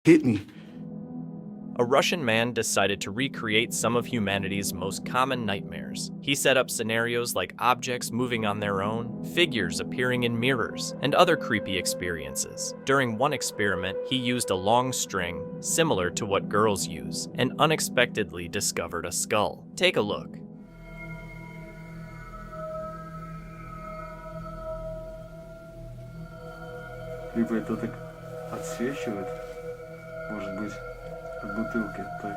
hit me. A Russian man decided to recreate some of humanity's most common nightmares. He set up scenarios like objects moving on their own, figures appearing in mirrors, and other creepy experiences. During one experiment, he used a long string, similar to what girls use, and unexpectedly discovered a skull. Take a look. Либо это так отсвечивает, может быть, от бутылки, так.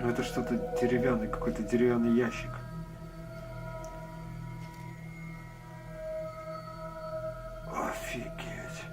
Ну это что-то деревянный, какой-то деревянный ящик. Офигеть.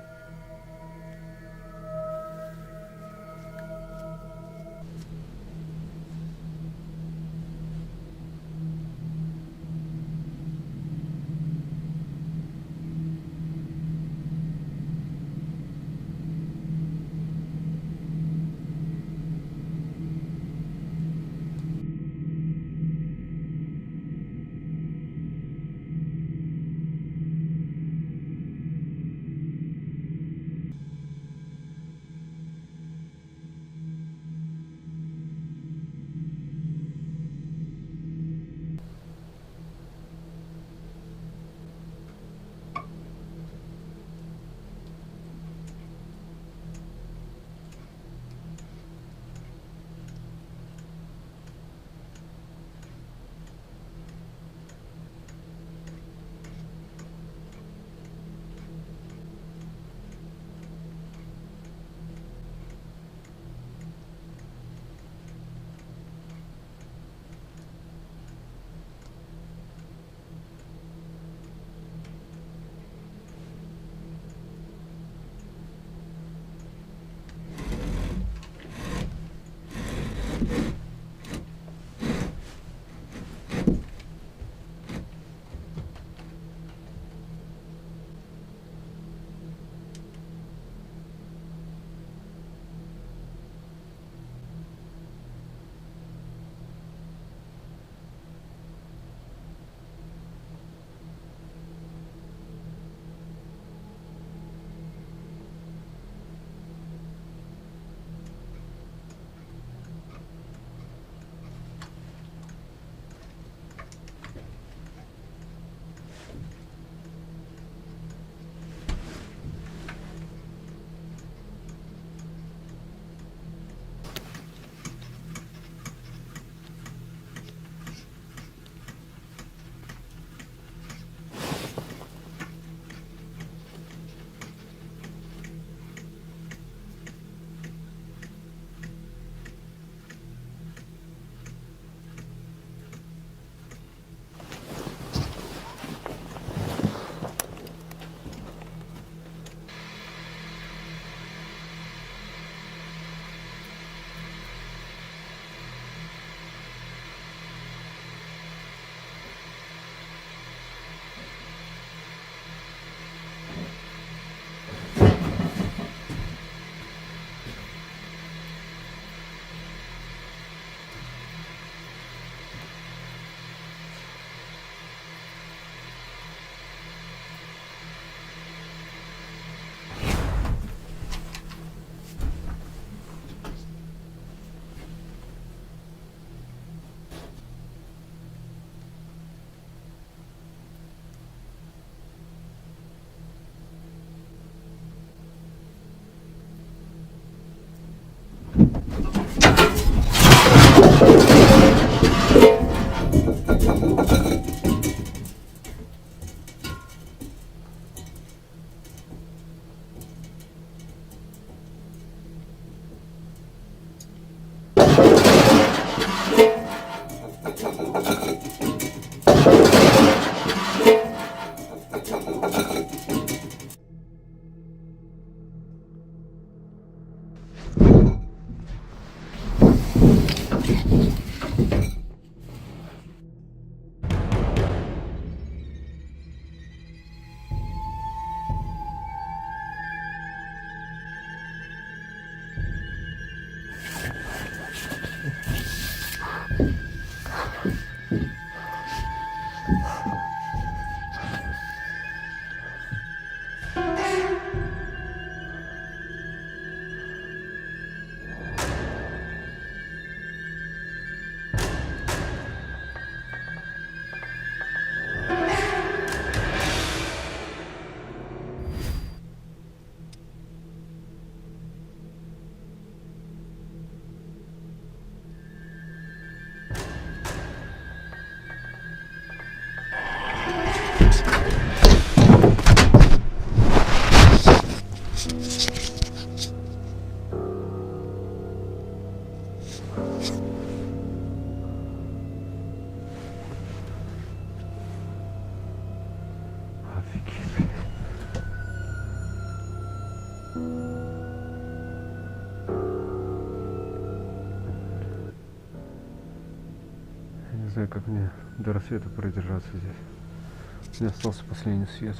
Я не знаю, как мне до рассвета продержаться здесь. У меня остался последний свет.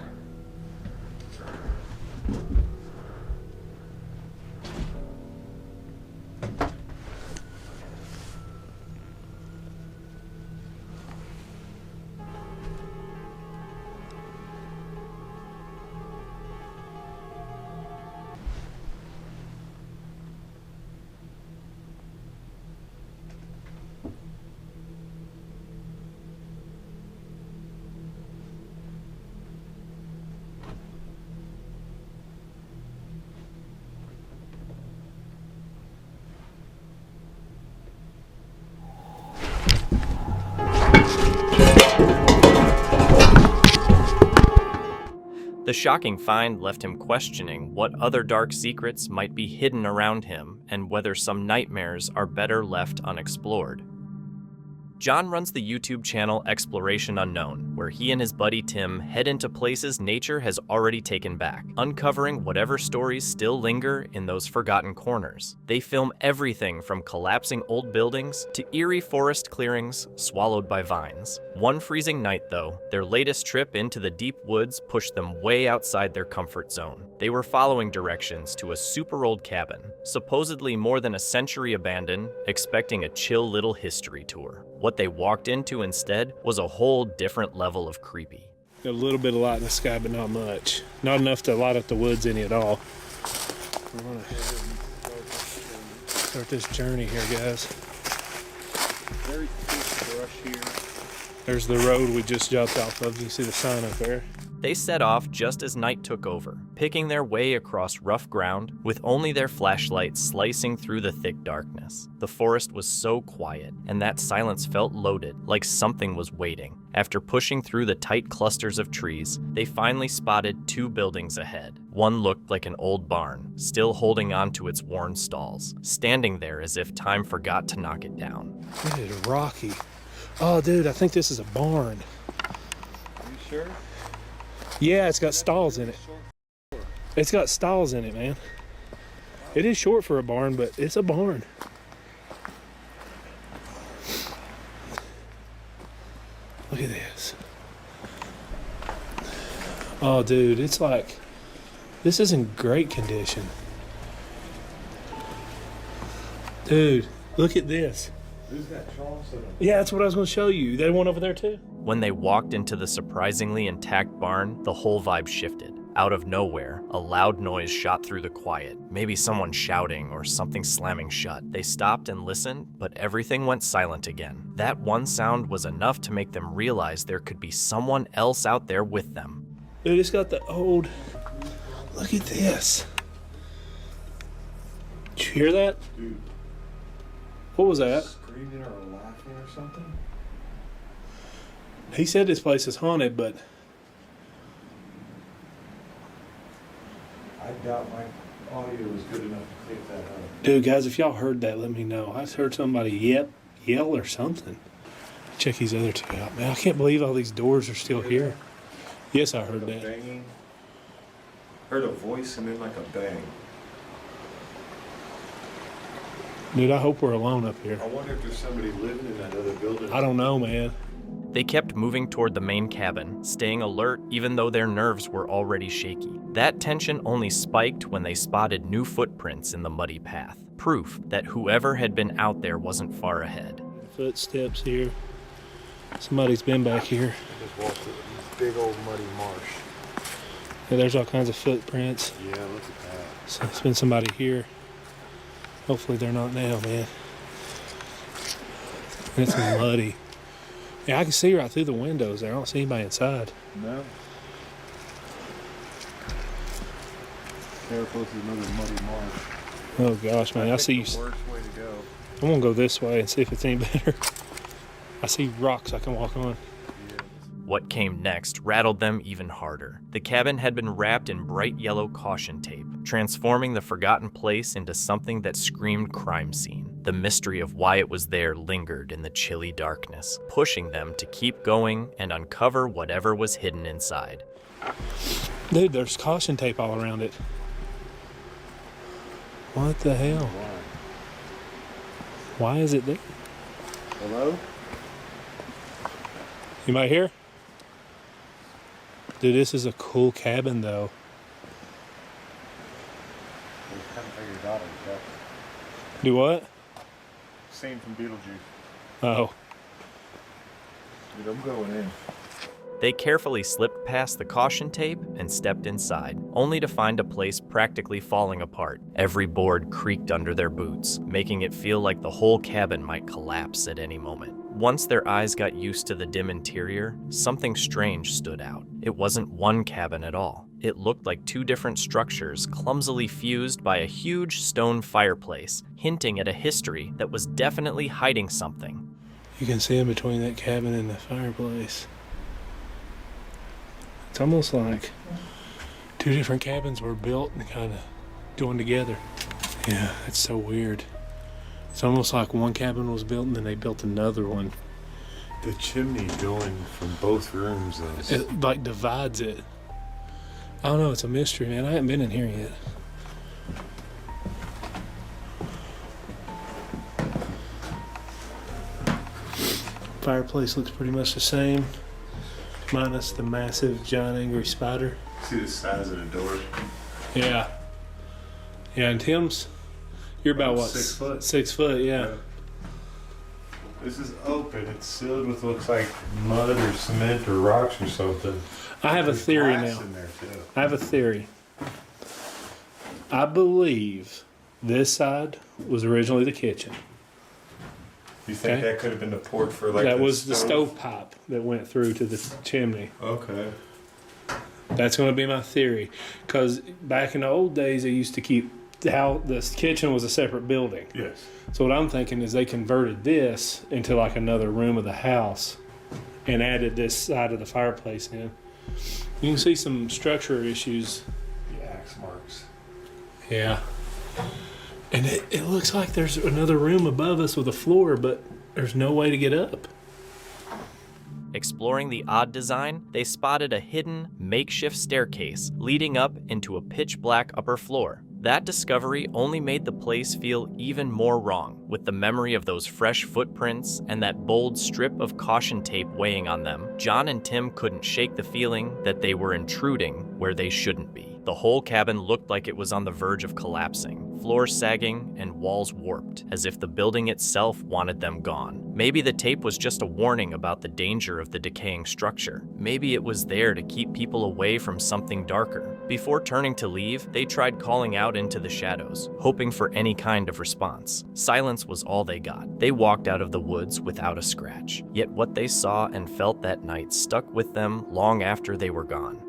The shocking find left him questioning what other dark secrets might be hidden around him and whether some nightmares are better left unexplored. John runs the YouTube channel Exploration Unknown, where he and his buddy Tim head into places nature has already taken back, uncovering whatever stories still linger in those forgotten corners. They film everything from collapsing old buildings to eerie forest clearings swallowed by vines. One freezing night, though, their latest trip into the deep woods pushed them way outside their comfort zone. They were following directions to a super old cabin, supposedly more than a century abandoned, expecting a chill little history tour. What they walked into instead was a whole different level of creepy. Got a little bit of light in the sky, but not much. Not enough to light up the woods any at all. We're gonna start this journey here, guys. Very thick brush here. There's the road we just jumped off of. You can see the sign up there. They set off just as night took over, picking their way across rough ground with only their flashlights slicing through the thick darkness. The forest was so quiet, and that silence felt loaded, like something was waiting. After pushing through the tight clusters of trees, they finally spotted two buildings ahead. One looked like an old barn, still holding on to its worn stalls, standing there as if time forgot to knock it down. It is rocky. Oh, dude, I think this is a barn. Are you sure? Yeah, it's got stalls in it. It's got stalls in it, man. It is short for a barn, but it's a barn. Look at this. Oh, dude, it's like, this is in great condition. Dude, look at this. Who's that Charleston? Yeah, that's what I was going to show you. That one over there, too? When they walked into the surprisingly intact barn, the whole vibe shifted. Out of nowhere, a loud noise shot through the quiet, maybe someone shouting or something slamming shut. They stopped and listened, but everything went silent again. That one sound was enough to make them realize there could be someone else out there with them. Dude, it's got the old... Look at this. Did you hear that? Dude. What was that? Screaming or laughing or something? He said this place is haunted, but... I doubt my audio was good enough to pick that up. Dude, guys, if y'all heard that, let me know. I heard somebody yell or something. Check these other two out. Man, I can't believe all these doors are still here. Yes, I heard that. Banging. Heard a voice and then like a bang. Dude, I hope we're alone up here. I wonder if there's somebody living in that other building. I don't know, man. They kept moving toward the main cabin, staying alert even though their nerves were already shaky. That tension only spiked when they spotted new footprints in the muddy path, proof that whoever had been out there wasn't far ahead. Footsteps here. Somebody's been back here. I just walked through this big old muddy marsh. Yeah, there's all kinds of footprints. Yeah, look at that. So it's been somebody here. Hopefully they're not now, man. And it's muddy. Yeah, I can see right through the windows there. I don't see anybody inside. No. There close to another muddy marsh. Oh gosh, man, I see you. The worst way to go. I'm gonna go this way and see if it's any better. I see rocks I can walk on. What came next rattled them even harder. The cabin had been wrapped in bright yellow caution tape, transforming the forgotten place into something that screamed crime scene. The mystery of why it was there lingered in the chilly darkness, pushing them to keep going and uncover whatever was hidden inside. Dude, there's caution tape all around it. What the hell? Why is it there? Hello? You might hear? Dude, this is a cool cabin, though. Do what? Scene from Beetlejuice. Oh. Dude, I'm going in. They carefully slipped past the caution tape and stepped inside, only to find a place practically falling apart. Every board creaked under their boots, making it feel like the whole cabin might collapse at any moment. Once their eyes got used to the dim interior, something strange stood out. It wasn't one cabin at all. It looked like two different structures clumsily fused by a huge stone fireplace, hinting at a history that was definitely hiding something. You can see in between that cabin and the fireplace. It's almost like two different cabins were built and kind of joined together. Yeah, it's so weird. It's almost like one cabin was built and then they built another one. The chimney going from both rooms is... It like divides it. I don't know, it's a mystery, man. I haven't been in here yet. Fireplace looks pretty much the same, minus the massive giant angry spider. See the size of the door? Yeah. Yeah, and Tim's, you're about what? 6 foot. 6 foot, yeah. This is open. It's sealed with looks like mud or cement or rocks or something. I have a There's theory glass now. in there too. I have a theory. I believe this side was originally the kitchen. You think Okay. that could have been the port for like That the was the stovepipe that went through to the chimney. Okay. That's going to be my theory. Because back in the old days, they used to keep how the kitchen was a separate building. Yes. So what I'm thinking is they converted this into like another room of the house and added this side of the fireplace in. You can see some structure issues. The axe marks. Yeah. And it looks like there's another room above us with a floor, but there's no way to get up. Exploring the odd design, they spotted a hidden, makeshift staircase leading up into a pitch-black upper floor. That discovery only made the place feel even more wrong, with the memory of those fresh footprints and that bold strip of caution tape weighing on them. John and Tim couldn't shake the feeling that they were intruding where they shouldn't be. The whole cabin looked like it was on the verge of collapsing, floors sagging and walls warped, as if the building itself wanted them gone. Maybe the tape was just a warning about the danger of the decaying structure. Maybe it was there to keep people away from something darker. Before turning to leave, they tried calling out into the shadows, hoping for any kind of response. Silence was all they got. They walked out of the woods without a scratch. Yet what they saw and felt that night stuck with them long after they were gone.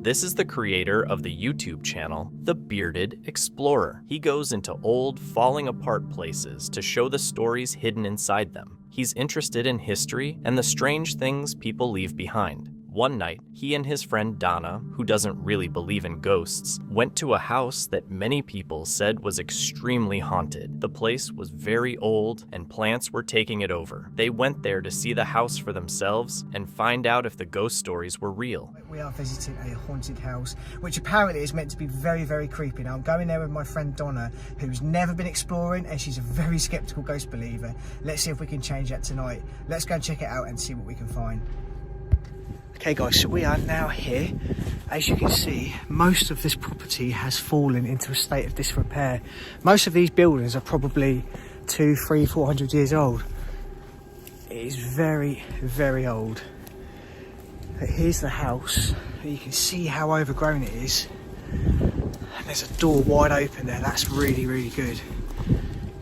This is the creator of the YouTube channel, The Bearded Explorer. He goes into old, falling apart places to show the stories hidden inside them. He's interested in history and the strange things people leave behind. One night, he and his friend Donna, who doesn't really believe in ghosts, went to a house that many people said was extremely haunted. The place was very old and plants were taking it over. They went there to see the house for themselves and find out if the ghost stories were real. We are visiting a haunted house, which apparently is meant to be very, very creepy. Now, I'm going there with my friend Donna, who's never been exploring, and she's a very skeptical ghost believer. Let's see if we can change that tonight. Let's go and check it out and see what we can find. Okay guys, so we are now here. As you can see, most of this property has fallen into a state of disrepair. Most of these buildings are probably 200, 300, 400 years old. It is very, very old. But here's the house. You can see how overgrown it is. And there's a door wide open there. That's really, really good.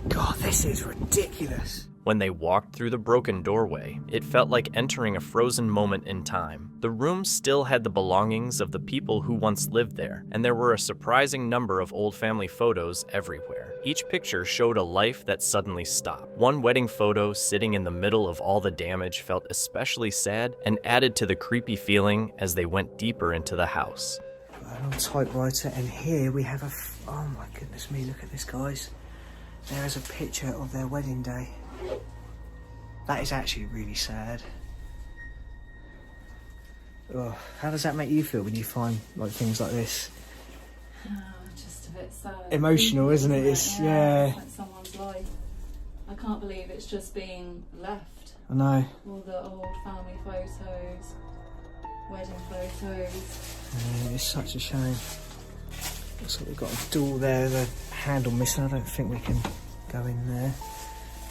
God, this is ridiculous. When they walked through the broken doorway, it felt like entering a frozen moment in time. The room still had the belongings of the people who once lived there, and there were a surprising number of old family photos everywhere. Each picture showed a life that suddenly stopped. One wedding photo sitting in the middle of all the damage felt especially sad and added to the creepy feeling as they went deeper into the house. An old typewriter, and here we have oh my goodness me, look at this, guys. There is a picture of their wedding day. That is actually really sad. Oh, how does that make you feel when you find like things like this? Oh, just a bit sad. Emotional, isn't it? It's yeah. It's like someone's life. I can't believe it's just being left. I know. All the old family photos, wedding photos. Yeah, it's such a shame. Looks like we've got a door there, the handle missing. I don't think we can go in there.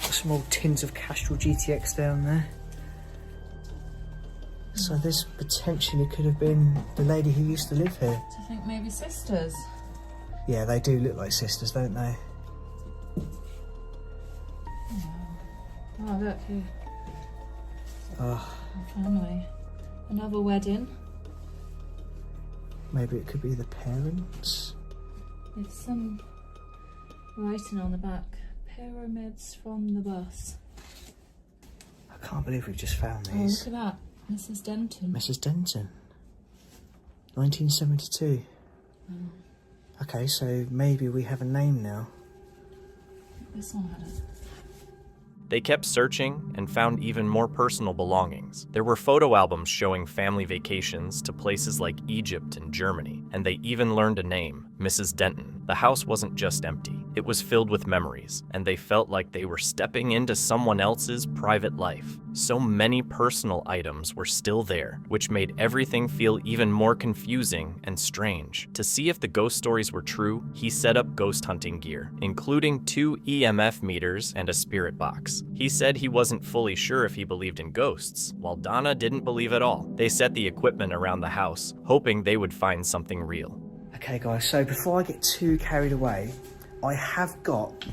Got some old tins of Castrol GTX down there. So this potentially could have been the lady who used to live here. Do you think maybe sisters? Yeah, they do look like sisters, don't they? Oh, look here. Oh, A family. Another wedding. maybe it could be the parents. With some writing on the back. Pyramids from the bus. I can't believe we've just found Oh, these. look at that. Mrs. Denton. Mrs. Denton. 1972. Okay, so maybe we have a name now. This one had it. They kept searching and found even more personal belongings. There were photo albums showing family vacations to places like Egypt and Germany, and they even learned a name, Mrs. Denton. The house wasn't just empty, it was filled with memories, and they felt like they were stepping into someone else's private life. So many personal items were still there, which made everything feel even more confusing and strange. To see if the ghost stories were true, he set up ghost hunting gear, including 2 EMF meters and a spirit box. He said he wasn't fully sure if he believed in ghosts, while Donna didn't believe at all. They set the equipment around the house, hoping they would find something real. Okay guys, so before I get too carried away, I have got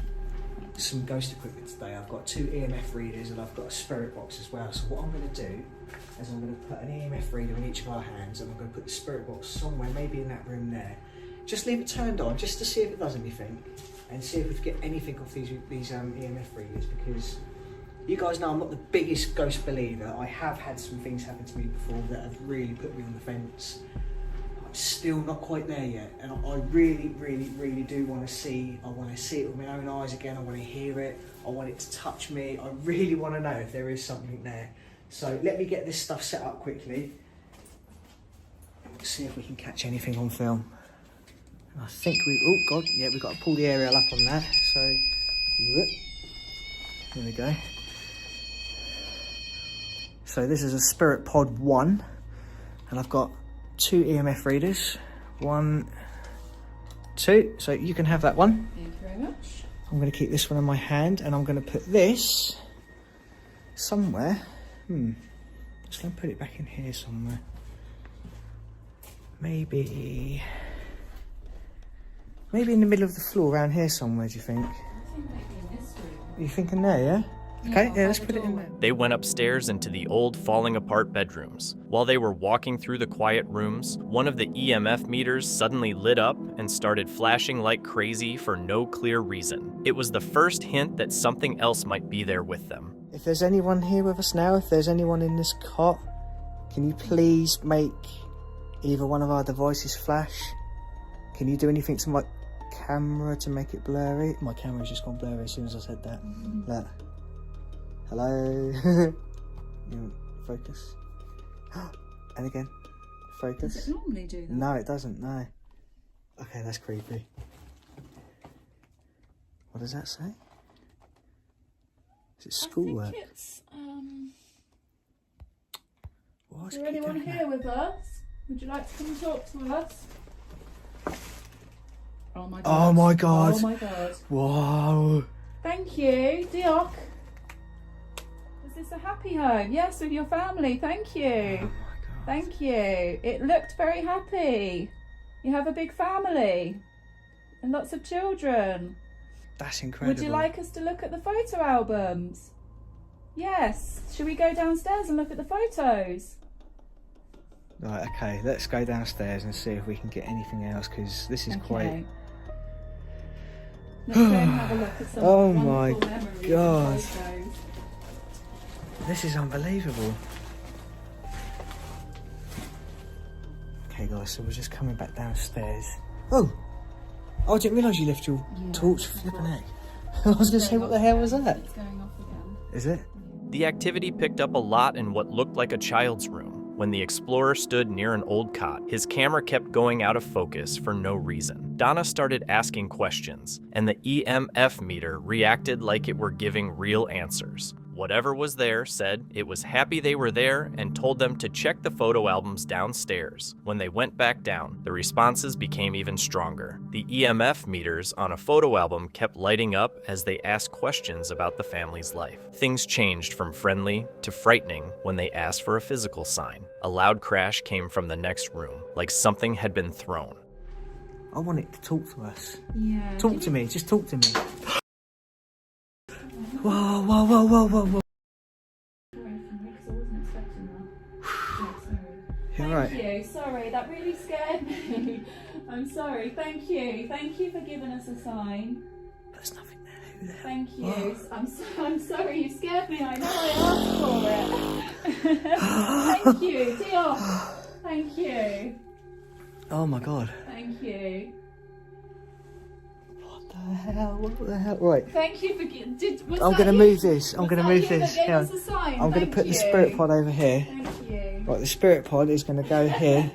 some ghost equipment today. I've got 2 EMF readers and I've got a spirit box as well. So what I'm going to do is I'm going to put an EMF reader in each of our hands and I'm going to put the spirit box somewhere, maybe in that room there. Just leave it turned on just to see if it does anything and see if we can get anything off these EMF readers, because you guys know I'm not the biggest ghost believer. I have had some things happen to me before that have really put me on the fence. I'm still not quite there yet, and I really, really, really do want to see. I want to see it with my own eyes again. I want to hear it. I want it to touch me. I really want to know if there is something there. So let me get this stuff set up quickly. See if we can catch anything on film. I think we. Oh God! Yeah, we've got to pull the aerial up on that. So whoop, there we go. So this is a Spirit Pod 1, and I've got 2 EMF readers. 1, 2. So you can have that one. Thank you very much. I'm going to keep this one in my hand, and I'm going to put this somewhere. Just going to put it back in here somewhere. Maybe in the middle of the floor around here somewhere, do you think? I think maybe in this room. You thinking there, yeah? Okay, yeah, let's put it in there. They went upstairs into the old, falling-apart bedrooms. While they were walking through the quiet rooms, one of the EMF meters suddenly lit up and started flashing like crazy for no clear reason. It was the first hint that something else might be there with them. If there's anyone here with us now, if there's anyone in this cot, can you please make either one of our devices flash? Can you do anything to my camera to make it blurry? My camera's just gone blurry as soon as I said that. Look. Hello. You focus. And again. Focus. Does it normally do that? No, it doesn't, no. Okay, that's creepy. What does that say? Is it schoolwork? I think it's, Why is is it there keep anyone doing here with us? Would you like to come and talk to us? Oh my god. Oh my god. Oh my god. Wow. Thank you, Dioc. Is this a happy home? Yes, with your family. Thank you. Oh my god. Thank you. It looked very happy. You have a big family and lots of children. That's incredible. Would you like us to look at the photo albums? Yes. Should we go downstairs and look at the photos? Right, okay, let's go downstairs and see if we can get anything else, because this is quite... Let's go and have a look at some Oh my wonderful memories and God. photos. This is unbelievable. Okay guys, so we're just coming back downstairs. Oh! I didn't realise you left your torch, flipping heck. I was going to say, what the hell was that? It's going off again. Is it? The activity picked up a lot in what looked like a child's room. When the explorer stood near an old cot, his camera kept going out of focus for no reason. Donna started asking questions, and the EMF meter reacted like it were giving real answers. Whatever was there said it was happy they were there and told them to check the photo albums downstairs. When they went back down, the responses became even stronger. The EMF meters on a photo album kept lighting up as they asked questions about the family's life. Things changed from friendly to frightening when they asked for a physical sign. A loud crash came from the next room, like something had been thrown. I want it to talk to us. Yeah. Talk to me, just talk to me. Whoa, whoa, whoa, whoa, whoa, whoa. You're right. Thank you. Sorry, that really scared me. I'm sorry. Thank you. Thank you for giving us a sign. There's nothing there. Who the hell? Thank you. I'm sorry. You scared me. I know I asked for it. Thank you. Dear. Thank you. Oh my god. Thank you. What the hell? What the hell? Right. Thank you for. I'm going to move this. I'm going to move this. Gave Yeah. us a sign? I'm going to Thank put the you. spirit pod over here. Thank you. Right, the spirit pod is going to go here.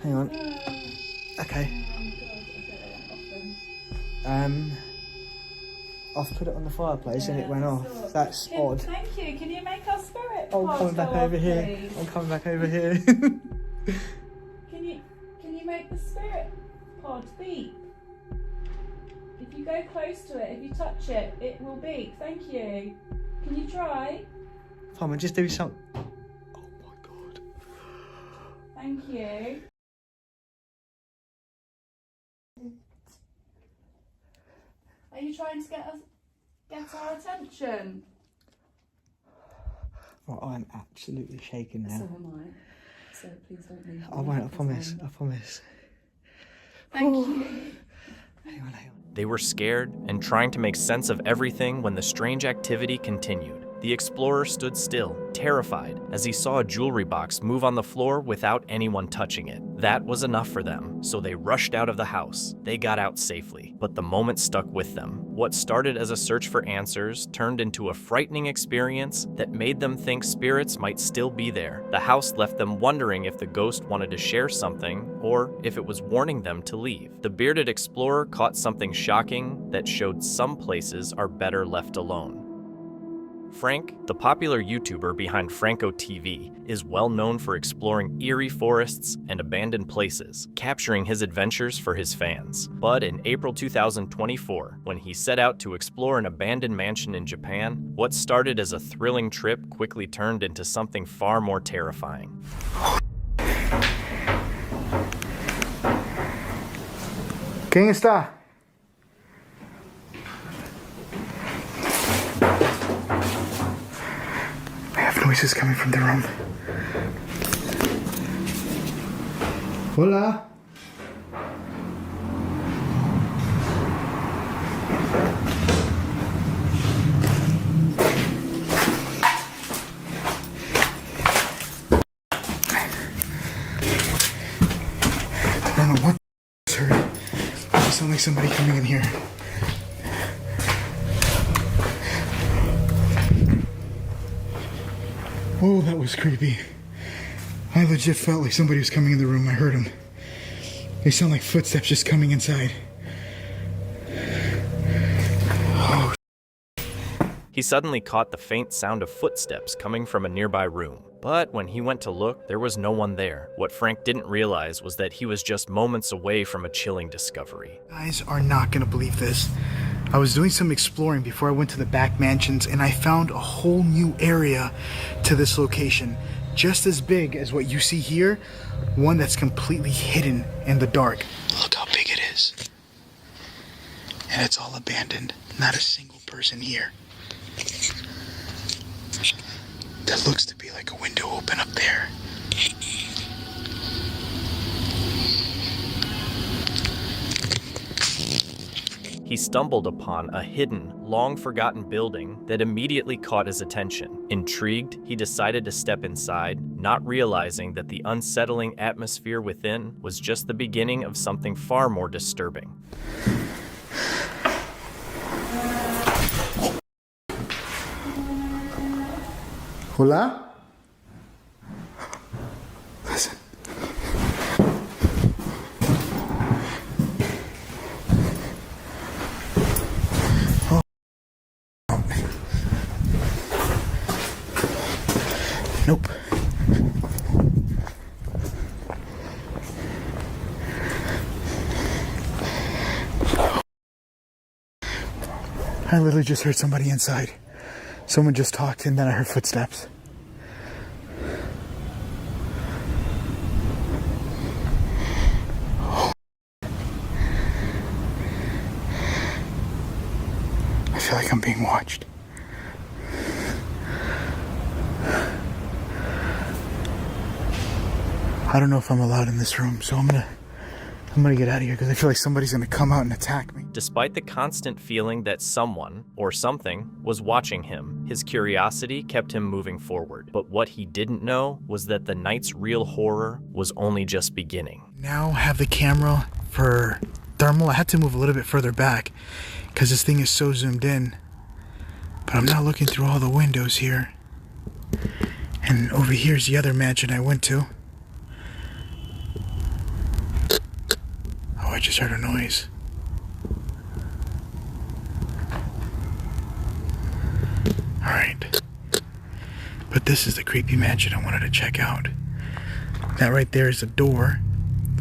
Hang on. Okay. I've put it on the fireplace and it went off. That's odd. Thank you. Can you make our spirit I'm pod coming back go over off, here. please? I'm coming back over here. Can you make the spirit pod beep? If you go close to it, if you touch it, it will beep. Thank you. Can you try? Come on, just do something. Oh my god. Thank you. Are you trying to get our attention? Right, I'm absolutely shaking now. So am I. So please don't leave. I won't, I promise. I promise. Thank you. Hang on. They were scared and trying to make sense of everything when the strange activity continued. The explorer stood still, terrified, as he saw a jewelry box move on the floor without anyone touching it. That was enough for them, so they rushed out of the house. They got out safely, but the moment stuck with them. What started as a search for answers turned into a frightening experience that made them think spirits might still be there. The house left them wondering if the ghost wanted to share something, or if it was warning them to leave. The bearded explorer caught something shocking that showed some places are better left alone. Frank, the popular YouTuber behind Franco TV, is well known for exploring eerie forests and abandoned places, capturing his adventures for his fans. But in April 2024, when he set out to explore an abandoned mansion in Japan, what started as a thrilling trip quickly turned into something far more terrifying. ¿Quién está? I have noises coming from the room. Hola. I don't know what I heard. It sounds like somebody coming in here. Oh, that was creepy. I legit felt like somebody was coming in the room. I heard them. They sound like footsteps just coming inside. Oh. He suddenly caught the faint sound of footsteps coming from a nearby room. But when he went to look, there was no one there. What Frank didn't realize was that he was just moments away from a chilling discovery. You guys are not gonna believe this. I was doing some exploring before I went to the back mansions and I found a whole new area to this location. Just as big as what you see here, one that's completely hidden in the dark. Look how big it is. And it's all abandoned. Not a single person here. That looks to be like a window open up there. He stumbled upon a hidden, long-forgotten building that immediately caught his attention. Intrigued, he decided to step inside, not realizing that the unsettling atmosphere within was just the beginning of something far more disturbing. Hola? Listen. Oh. Nope. I literally just heard somebody inside. Someone just talked and then I heard footsteps. I feel like I'm being watched. I don't know if I'm allowed in this room, so I'm gonna get out of here because I feel like somebody's gonna come out and attack me. Despite the constant feeling that someone, or something, was watching him, his curiosity kept him moving forward. But what he didn't know was that the night's real horror was only just beginning. Now I have the camera for thermal. I had to move a little bit further back because this thing is so zoomed in. But I'm not looking through all the windows here. And over here's the other mansion I went to. Oh, I just heard a noise. Alright. But this is the creepy mansion I wanted to check out. That right there is the door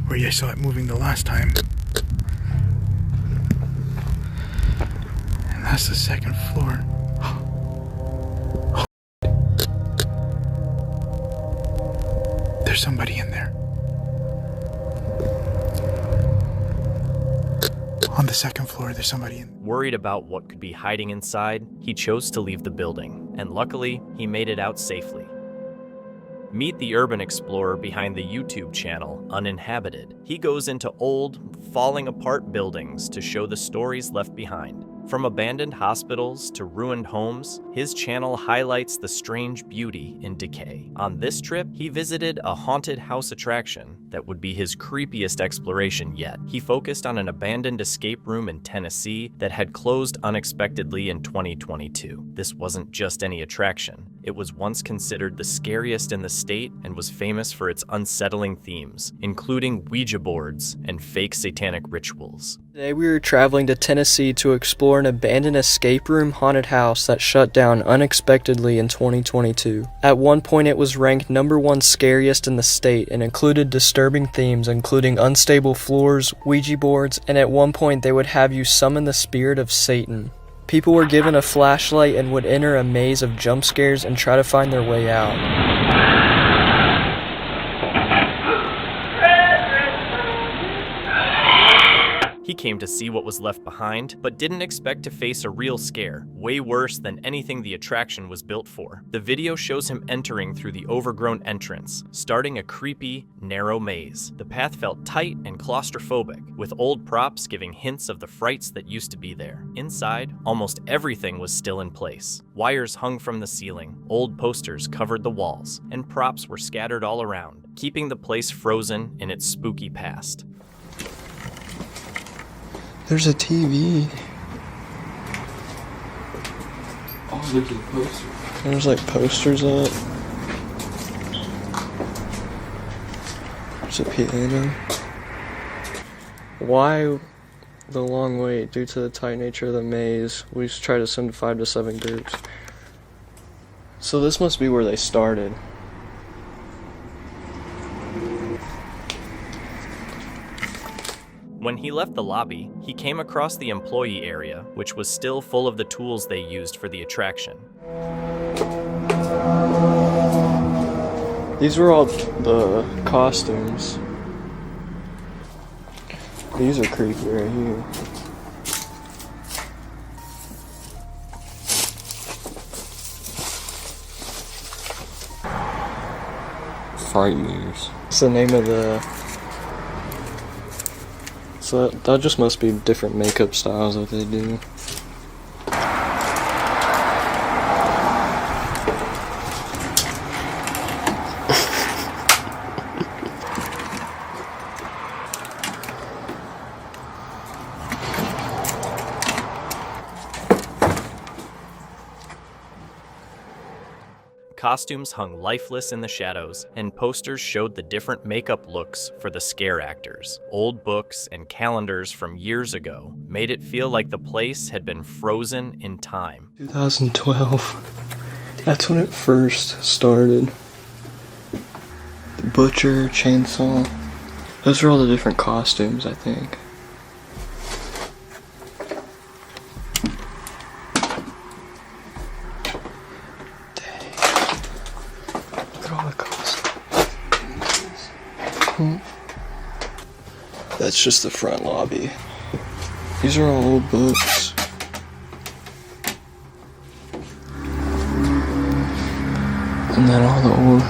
where I saw it moving the last time. And that's the second floor. There's somebody in there. On the second floor, there's somebody in. Worried about what could be hiding inside, he chose to leave the building, and luckily, he made it out safely. Meet the urban explorer behind the YouTube channel, Uninhabited. He goes into old, falling apart buildings to show the stories left behind. From abandoned hospitals to ruined homes, his channel highlights the strange beauty in decay. On this trip, he visited a haunted house attraction that would be his creepiest exploration yet. He focused on an abandoned escape room in Tennessee that had closed unexpectedly in 2022. This wasn't just any attraction. It was once considered the scariest in the state and was famous for its unsettling themes, including Ouija boards and fake satanic rituals. Today we were traveling to Tennessee to explore an abandoned escape room haunted house that shut down unexpectedly in 2022. At one point it was ranked #1 scariest in the state and included disturbing themes including unstable floors, Ouija boards, and at one point they would have you summon the spirit of Satan. People were given a flashlight and would enter a maze of jump scares and try to find their way out. He came to see what was left behind, but didn't expect to face a real scare, way worse than anything the attraction was built for. The video shows him entering through the overgrown entrance, starting a creepy, narrow maze. The path felt tight and claustrophobic, with old props giving hints of the frights that used to be there. Inside, almost everything was still in place. Wires hung from the ceiling, old posters covered the walls, and props were scattered all around, keeping the place frozen in its spooky past. There's a TV. Oh, there's a poster. There's like posters up. There's a piano. Why the long wait? Due to the tight nature of the maze, we just try to send 5 to 7 groups. So this must be where they started. When he left the lobby, he came across the employee area, which was still full of the tools they used for the attraction. These were all the costumes. These are creepy right here. Fright meters. It's the name of the... So that just must be different makeup styles that they do. Costumes hung lifeless in the shadows, and posters showed the different makeup looks for the scare actors. Old books and calendars from years ago made it feel like the place had been frozen in time. 2012. That's when it first started. The butcher, chainsaw. Those are all the different costumes, I think. That's just the front lobby. These are all old books. And then all the old...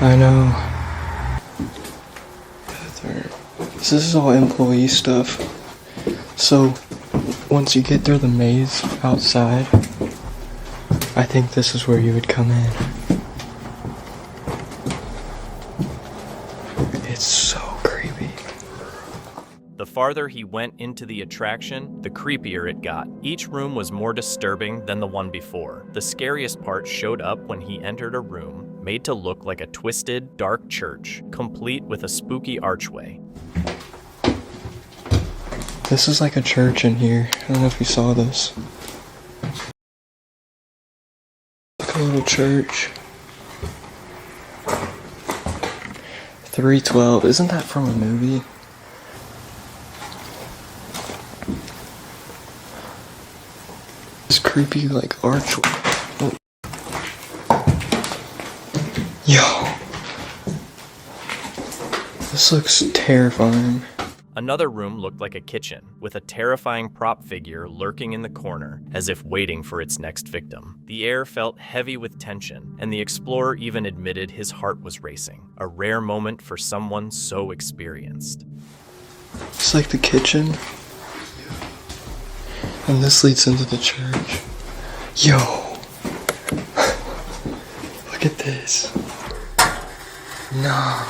I know. This is all employee stuff. So, once you get through the maze outside, I think this is where you would come in. It's so creepy. The farther he went into the attraction, the creepier it got. Each room was more disturbing than the one before. The scariest part showed up when he entered a room made to look like a twisted, dark church, complete with a spooky archway. This is like a church in here. I don't know if you saw this. Like a little church. 312. Isn't that from a movie? This creepy, like, archway. Oh. Yo. This looks terrifying. Another room looked like a kitchen, with a terrifying prop figure lurking in the corner, as if waiting for its next victim. The air felt heavy with tension, and the explorer even admitted his heart was racing, a rare moment for someone so experienced. It's like the kitchen. And this leads into the church. Yo! Look at this. Nah.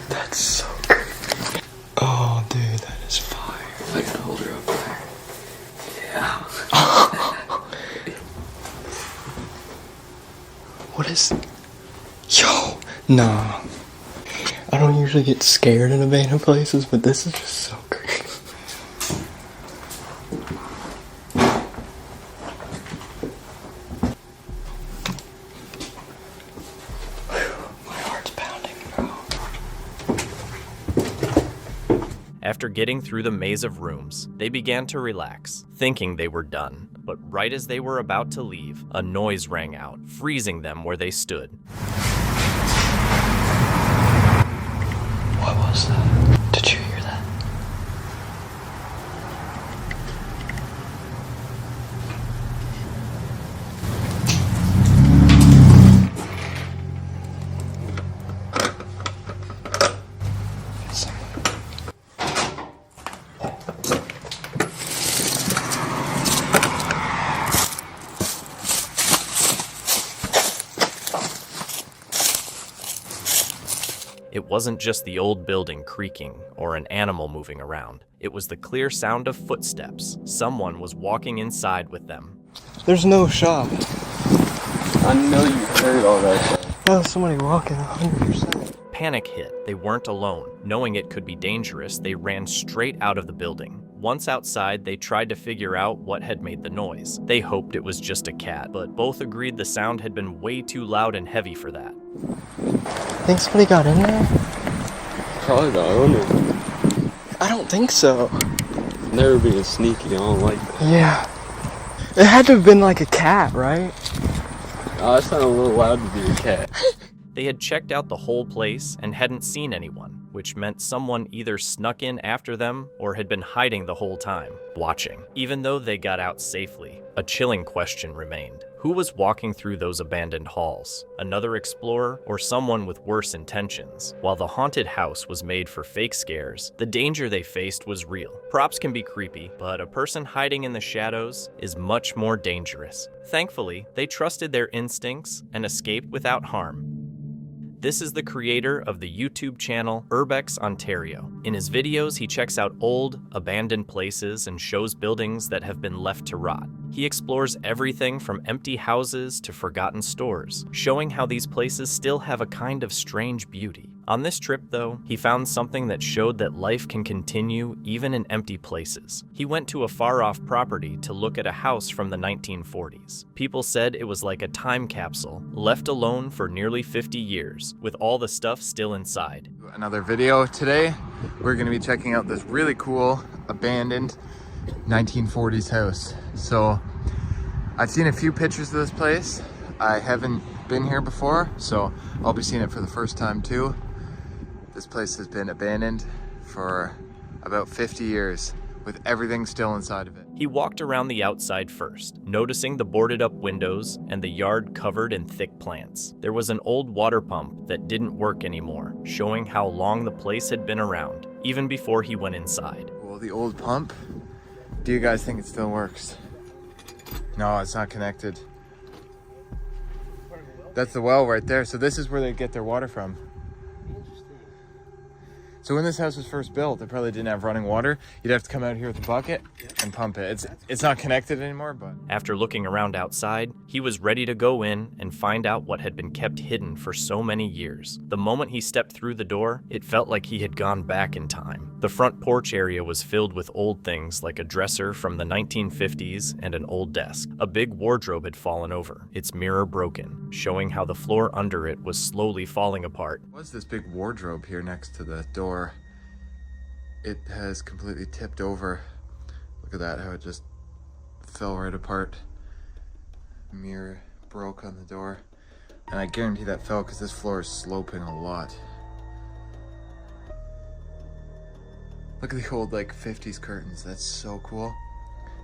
That's so creepy. Oh, dude, that is fire. I gotta hold her up there. Yeah. What is... Yo! Nah. I don't usually get scared in abandoned places, but this is just so creepy. After getting through the maze of rooms, they began to relax, thinking they were done. But right as they were about to leave, a noise rang out, freezing them where they stood. What was that? Did you hear that? It wasn't just the old building creaking or an animal moving around. It was the clear sound of footsteps. Someone was walking inside with them. There's no shot. I know you heard all that. That was somebody walking 100%. Panic hit. They weren't alone. Knowing it could be dangerous, they ran straight out of the building. Once outside, they tried to figure out what had made the noise. They hoped it was just a cat, but both agreed the sound had been way too loud and heavy for that. Think somebody got in there? Probably the owner. I don't think so. Never being sneaky, I don't like that. Yeah. It had to have been like a cat, right? Oh, that sounded a little loud to be a cat. They had checked out the whole place and hadn't seen anyone, which meant someone either snuck in after them or had been hiding the whole time, watching. Even though they got out safely, a chilling question remained. Who was walking through those abandoned halls? Another explorer or someone with worse intentions? While the haunted house was made for fake scares, the danger they faced was real. Props can be creepy, but a person hiding in the shadows is much more dangerous. Thankfully, they trusted their instincts and escaped without harm. This is the creator of the YouTube channel Urbex Ontario. In his videos, he checks out old, abandoned places and shows buildings that have been left to rot. He explores everything from empty houses to forgotten stores, showing how these places still have a kind of strange beauty. On this trip, though, he found something that showed that life can continue even in empty places. He went to a far-off property to look at a house from the 1940s. People said it was like a time capsule, left alone for nearly 50 years, with all the stuff still inside. Another video. Today, we're going to be checking out this really cool, abandoned 1940s house. So, I've seen a few pictures of this place. I haven't been here before, so I'll be seeing it for the first time too. This place has been abandoned for about 50 years, with everything still inside of it. He walked around the outside first, noticing the boarded up windows and the yard covered in thick plants. There was an old water pump that didn't work anymore, showing how long the place had been around, even before he went inside. Well, the old pump, do you guys think it still works? No, it's not connected. That's the well right there. So this is where they get their water from. So when this house was first built, they probably didn't have running water. You'd have to come out here with a bucket and pump it. It's not connected anymore, but... After looking around outside, he was ready to go in and find out what had been kept hidden for so many years. The moment he stepped through the door, it felt like he had gone back in time. The front porch area was filled with old things like a dresser from the 1950s and an old desk. A big wardrobe had fallen over, its mirror broken, showing how the floor under it was slowly falling apart. What's this big wardrobe here next to the door? It has completely tipped over. Look at that, how it just fell right apart. Mirror broke on the door. And I guarantee that fell because this floor is sloping a lot. Look at the old like 50s curtains, that's so cool.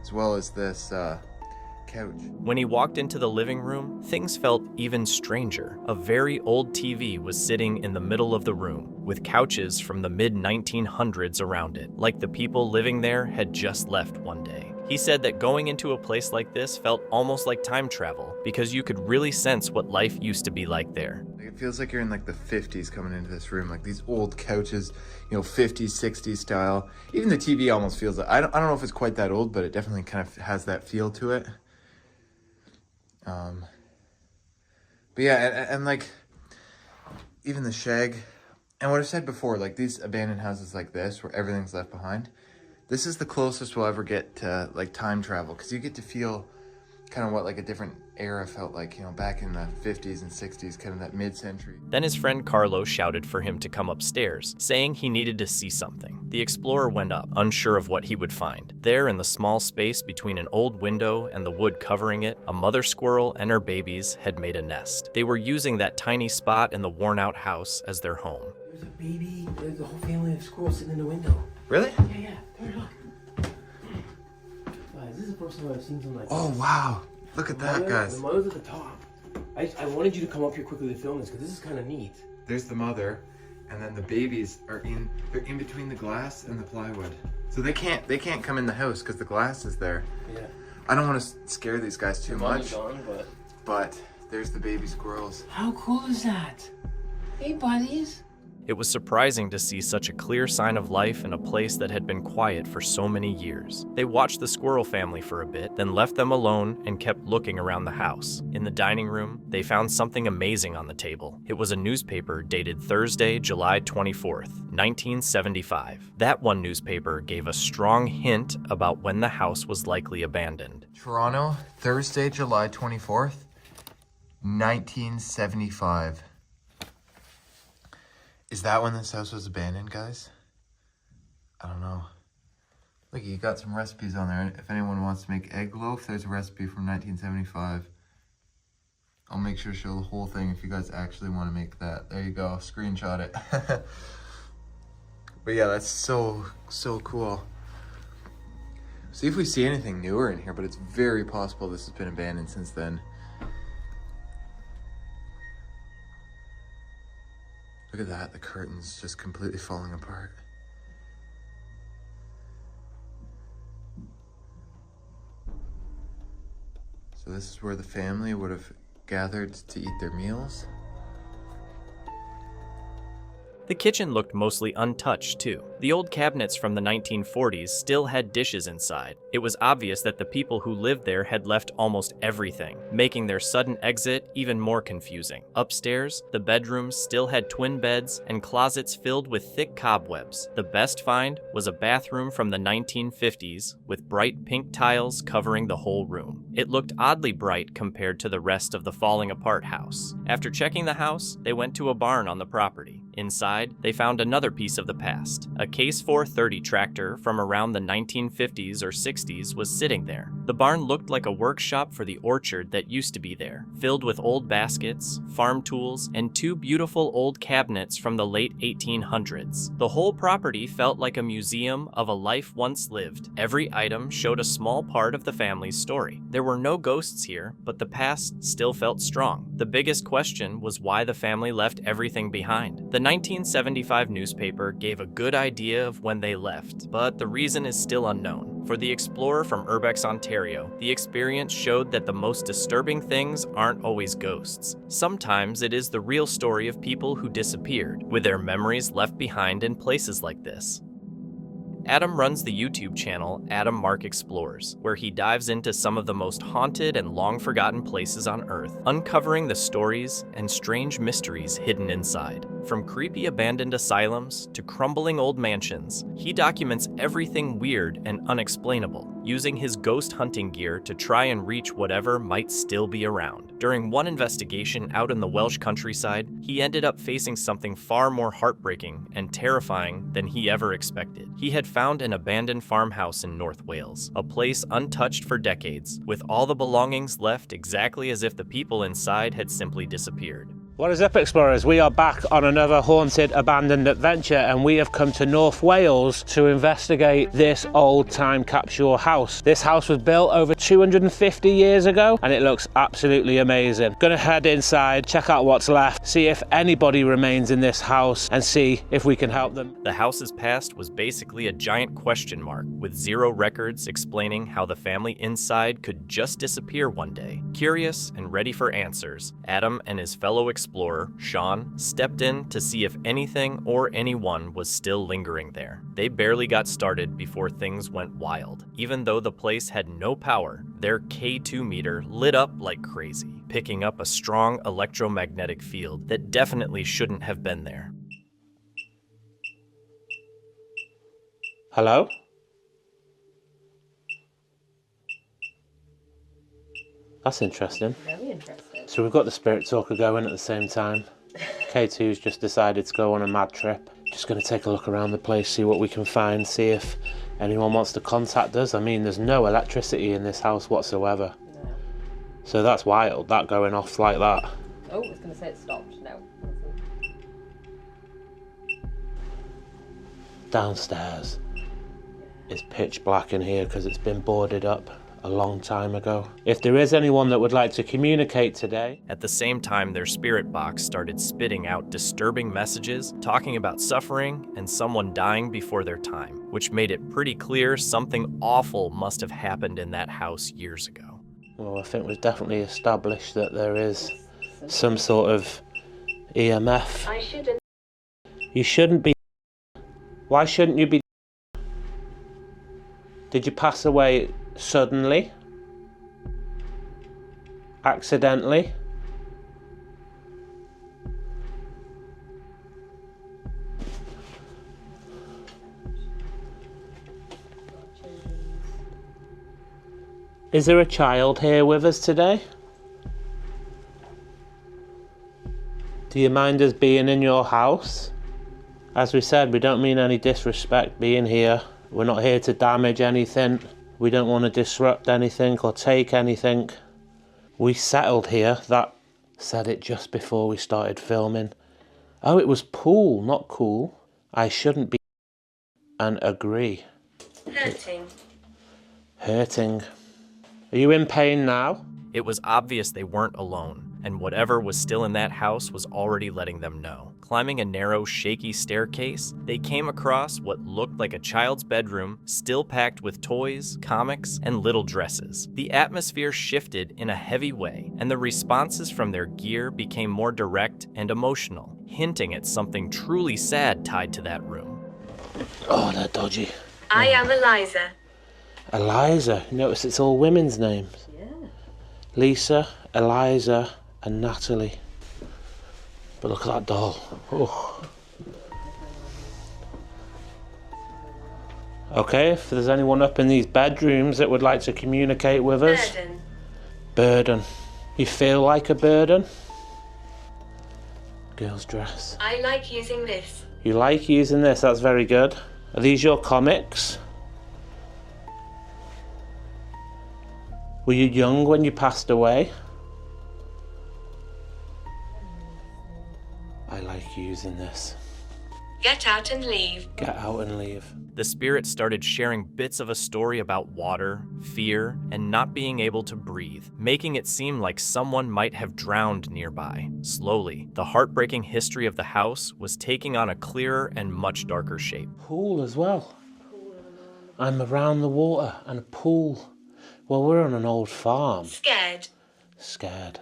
As well as this couch. When he walked into the living room, things felt even stranger. A very old TV was sitting in the middle of the room, with couches from the mid-1900s around it, like the people living there had just left one day. He said that going into a place like this felt almost like time travel, because you could really sense what life used to be like there. It feels like you're in like the 50s coming into this room, like these old couches, you know, 50s, 60s style. Even the TV almost feels like, I don't know if it's quite that old, but it definitely kind of has that feel to it. But yeah, and like, even the shag, and what I've said before, like these abandoned houses like this, where everything's left behind, this is the closest we'll ever get to like time travel, because you get to feel kind of what like a different era felt like, you know, back in the 50s and 60s, kind of that mid-century. Then his friend Carlo shouted for him to come upstairs, saying he needed to see something. The explorer went up, unsure of what he would find. There, in the small space between an old window and the wood covering it, a mother squirrel and her babies had made a nest. They were using that tiny spot in the worn-out house as their home. There's a baby, there's a whole family of squirrels sitting in the window. Really? Yeah. Come here, look. Is this the first time I've seen something like this? Oh, wow. Look at that, guys. The mother's at the top. I wanted you to come up here quickly to film this, because this is kind of neat. There's the mother, and then the babies are they're in between the glass and the plywood. So they can't come in the house because the glass is there. Yeah. I don't want to scare these guys too much. Gone, but there's the baby squirrels. How cool is that? Hey, buddies. It was surprising to see such a clear sign of life in a place that had been quiet for so many years. They watched the squirrel family for a bit, then left them alone and kept looking around the house. In the dining room, they found something amazing on the table. It was a newspaper dated Thursday, July 24th, 1975. That one newspaper gave a strong hint about when the house was likely abandoned. Toronto, Thursday, July 24th, 1975. Is that when this house was abandoned, guys? I don't know. Look, you got some recipes on there. If anyone wants to make egg loaf, there's a recipe from 1975. I'll make sure to show the whole thing if you guys actually want to make that. There you go, screenshot it. But yeah, that's so cool. See if we see anything newer in here, but it's very possible this has been abandoned since then. Look at that, the curtains just completely falling apart. So this is where the family would have gathered to eat their meals. The kitchen looked mostly untouched, too. The old cabinets from the 1940s still had dishes inside. It was obvious that the people who lived there had left almost everything, making their sudden exit even more confusing. Upstairs, the bedrooms still had twin beds and closets filled with thick cobwebs. The best find was a bathroom from the 1950s with bright pink tiles covering the whole room. It looked oddly bright compared to the rest of the falling apart house. After checking the house, they went to a barn on the property. Inside, they found another piece of the past. A Case 430 tractor from around the 1950s or 60s was sitting there. The barn looked like a workshop for the orchard that used to be there, filled with old baskets, farm tools, and two beautiful old cabinets from the late 1800s. The whole property felt like a museum of a life once lived. Every item showed a small part of the family's story. There were no ghosts here, but the past still felt strong. The biggest question was why the family left everything behind. The 1975 newspaper gave a good idea of when they left, but the reason is still unknown. For the explorer from Urbex, Ontario, the experience showed that the most disturbing things aren't always ghosts. Sometimes it is the real story of people who disappeared, with their memories left behind in places like this. Adam runs the YouTube channel Adam Mark Explores, where he dives into some of the most haunted and long-forgotten places on Earth, uncovering the stories and strange mysteries hidden inside. From creepy abandoned asylums to crumbling old mansions, he documents everything weird and unexplainable, using his ghost hunting gear to try and reach whatever might still be around. During one investigation out in the Welsh countryside, he ended up facing something far more heartbreaking and terrifying than he ever expected. He had found an abandoned farmhouse in North Wales, a place untouched for decades, with all the belongings left exactly as if the people inside had simply disappeared. What is up, explorers? We are back on another haunted abandoned adventure, and we have come to North Wales to investigate this old time capsule house. This house was built over 250 years ago and it looks absolutely amazing. Gonna head inside, check out what's left, see if anybody remains in this house and see if we can help them. The house's past was basically a giant question mark, with zero records explaining how the family inside could just disappear one day. Curious and ready for answers, Adam and his fellow explorer, Sean, stepped in to see if anything or anyone was still lingering there. They barely got started before things went wild. Even though the place had no power, their K2 meter lit up like crazy, picking up a strong electromagnetic field that definitely shouldn't have been there. Hello? That's interesting. Very interesting. So we've got the spirit talker going at the same time. K2's just decided to go on a mad trip. Just going to take a look around the place, see what we can find, see if anyone wants to contact us. I mean, there's no electricity in this house whatsoever. No. So that's wild, that going off like that. Oh, I was going to say it stopped. No. Downstairs. It's pitch black in here because it's been boarded up a long time ago. If there is anyone that would like to communicate today. At the same time, their spirit box started spitting out disturbing messages, talking about suffering and someone dying before their time, which made it pretty clear something awful must have happened in that house years ago. Well, I think we've definitely established that there is some sort of EMF. I shouldn't. You shouldn't be. Why shouldn't you be? Did you pass away suddenly? Accidentally? Is there a child here with us today? Do you mind us being in your house? As we said, we don't mean any disrespect being here. We're not here to damage anything. We don't want to disrupt anything or take anything. We settled here. That said it just before we started filming. Oh, it was pool, not cool. I shouldn't be and agree. Hurting. Hurting. Are you in pain now? It was obvious they weren't alone. and whatever was still in that house was already letting them know. Climbing a narrow, shaky staircase, they came across what looked like a child's bedroom, still packed with toys, comics, and little dresses. The atmosphere shifted in a heavy way, and the responses from their gear became more direct and emotional, hinting at something truly sad tied to that room. Oh, they're dodgy. I am Eliza. Eliza. Notice it's all women's names. Yeah. Lisa, Eliza, and Natalie. But look at that doll. Oh. Okay, if there's anyone up in these bedrooms that would like to communicate with us. Burden. Burden. You feel like a burden? Girl's dress. I like using this. You like using this, that's very good. Are these your comics? Were you young when you passed away? I like using this. Get out and leave. Get out and leave. The spirit started sharing bits of a story about water, fear, and not being able to breathe, making it seem like someone might have drowned nearby. Slowly, the heartbreaking history of the house was taking on a clearer and much darker shape. Pool as well. I'm around the water and a pool. Well, we're on an old farm. Scared. Scared.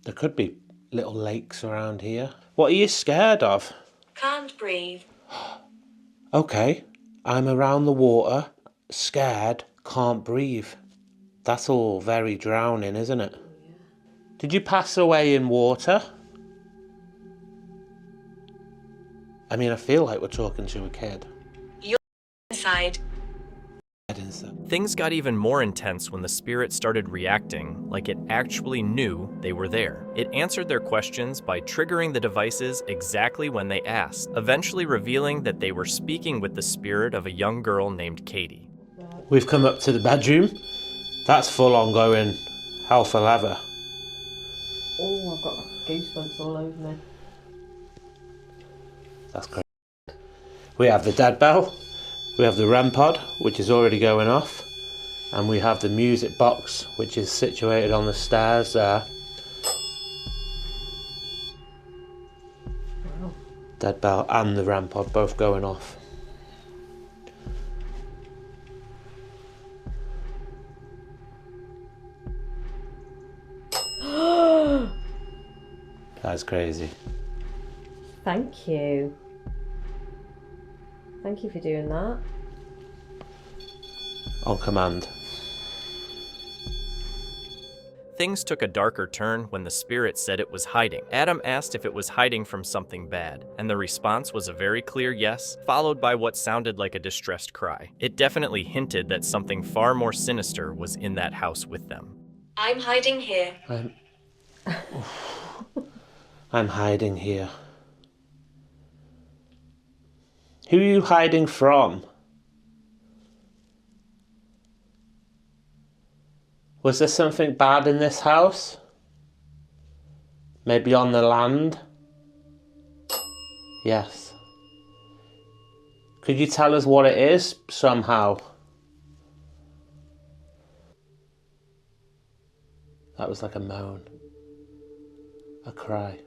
There could be little lakes around here. What are you scared of? Can't breathe. Okay, I'm around the water, scared, can't breathe. That's all very drowning, isn't it? Did you pass away in water? I mean, I feel like we're talking to a kid. You're inside. Things got even more intense when the spirit started reacting like it actually knew they were there. It answered their questions by triggering the devices exactly when they asked, eventually revealing that they were speaking with the spirit of a young girl named Katie. We've come up to the bedroom. That's full on going hell for leather. Oh, I've got goosebumps all over me. That's great. We have the dead bell. We have the REM pod, which is already going off, and we have the music box, which is situated on the stairs there. Wow. Dead bell and the REM pod both going off. That's crazy. Thank you. Thank you for doing that. On command. Things took a darker turn when the spirit said it was hiding. Adam asked if it was hiding from something bad, and the response was a very clear yes, followed by what sounded like a distressed cry. It definitely hinted that something far more sinister was in that house with them. I'm hiding here. I'm hiding here. Who are you hiding from? Was there something bad in this house? Maybe on the land? Yes. Could you tell us what it is somehow? That was like a moan. A cry.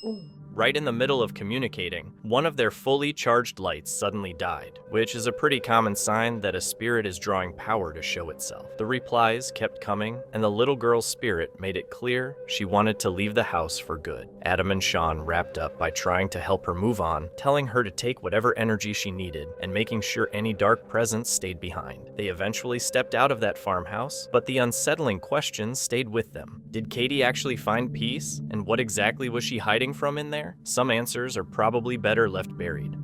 Ooh. Right in the middle of communicating, one of their fully charged lights suddenly died, which is a pretty common sign that a spirit is drawing power to show itself. The replies kept coming, and the little girl's spirit made it clear she wanted to leave the house for good. Adam and Sean wrapped up by trying to help her move on, telling her to take whatever energy she needed, and making sure any dark presence stayed behind. They eventually stepped out of that farmhouse, but the unsettling questions stayed with them. Did Katie actually find peace? And what exactly was she hiding from in there? Some answers are probably better left buried.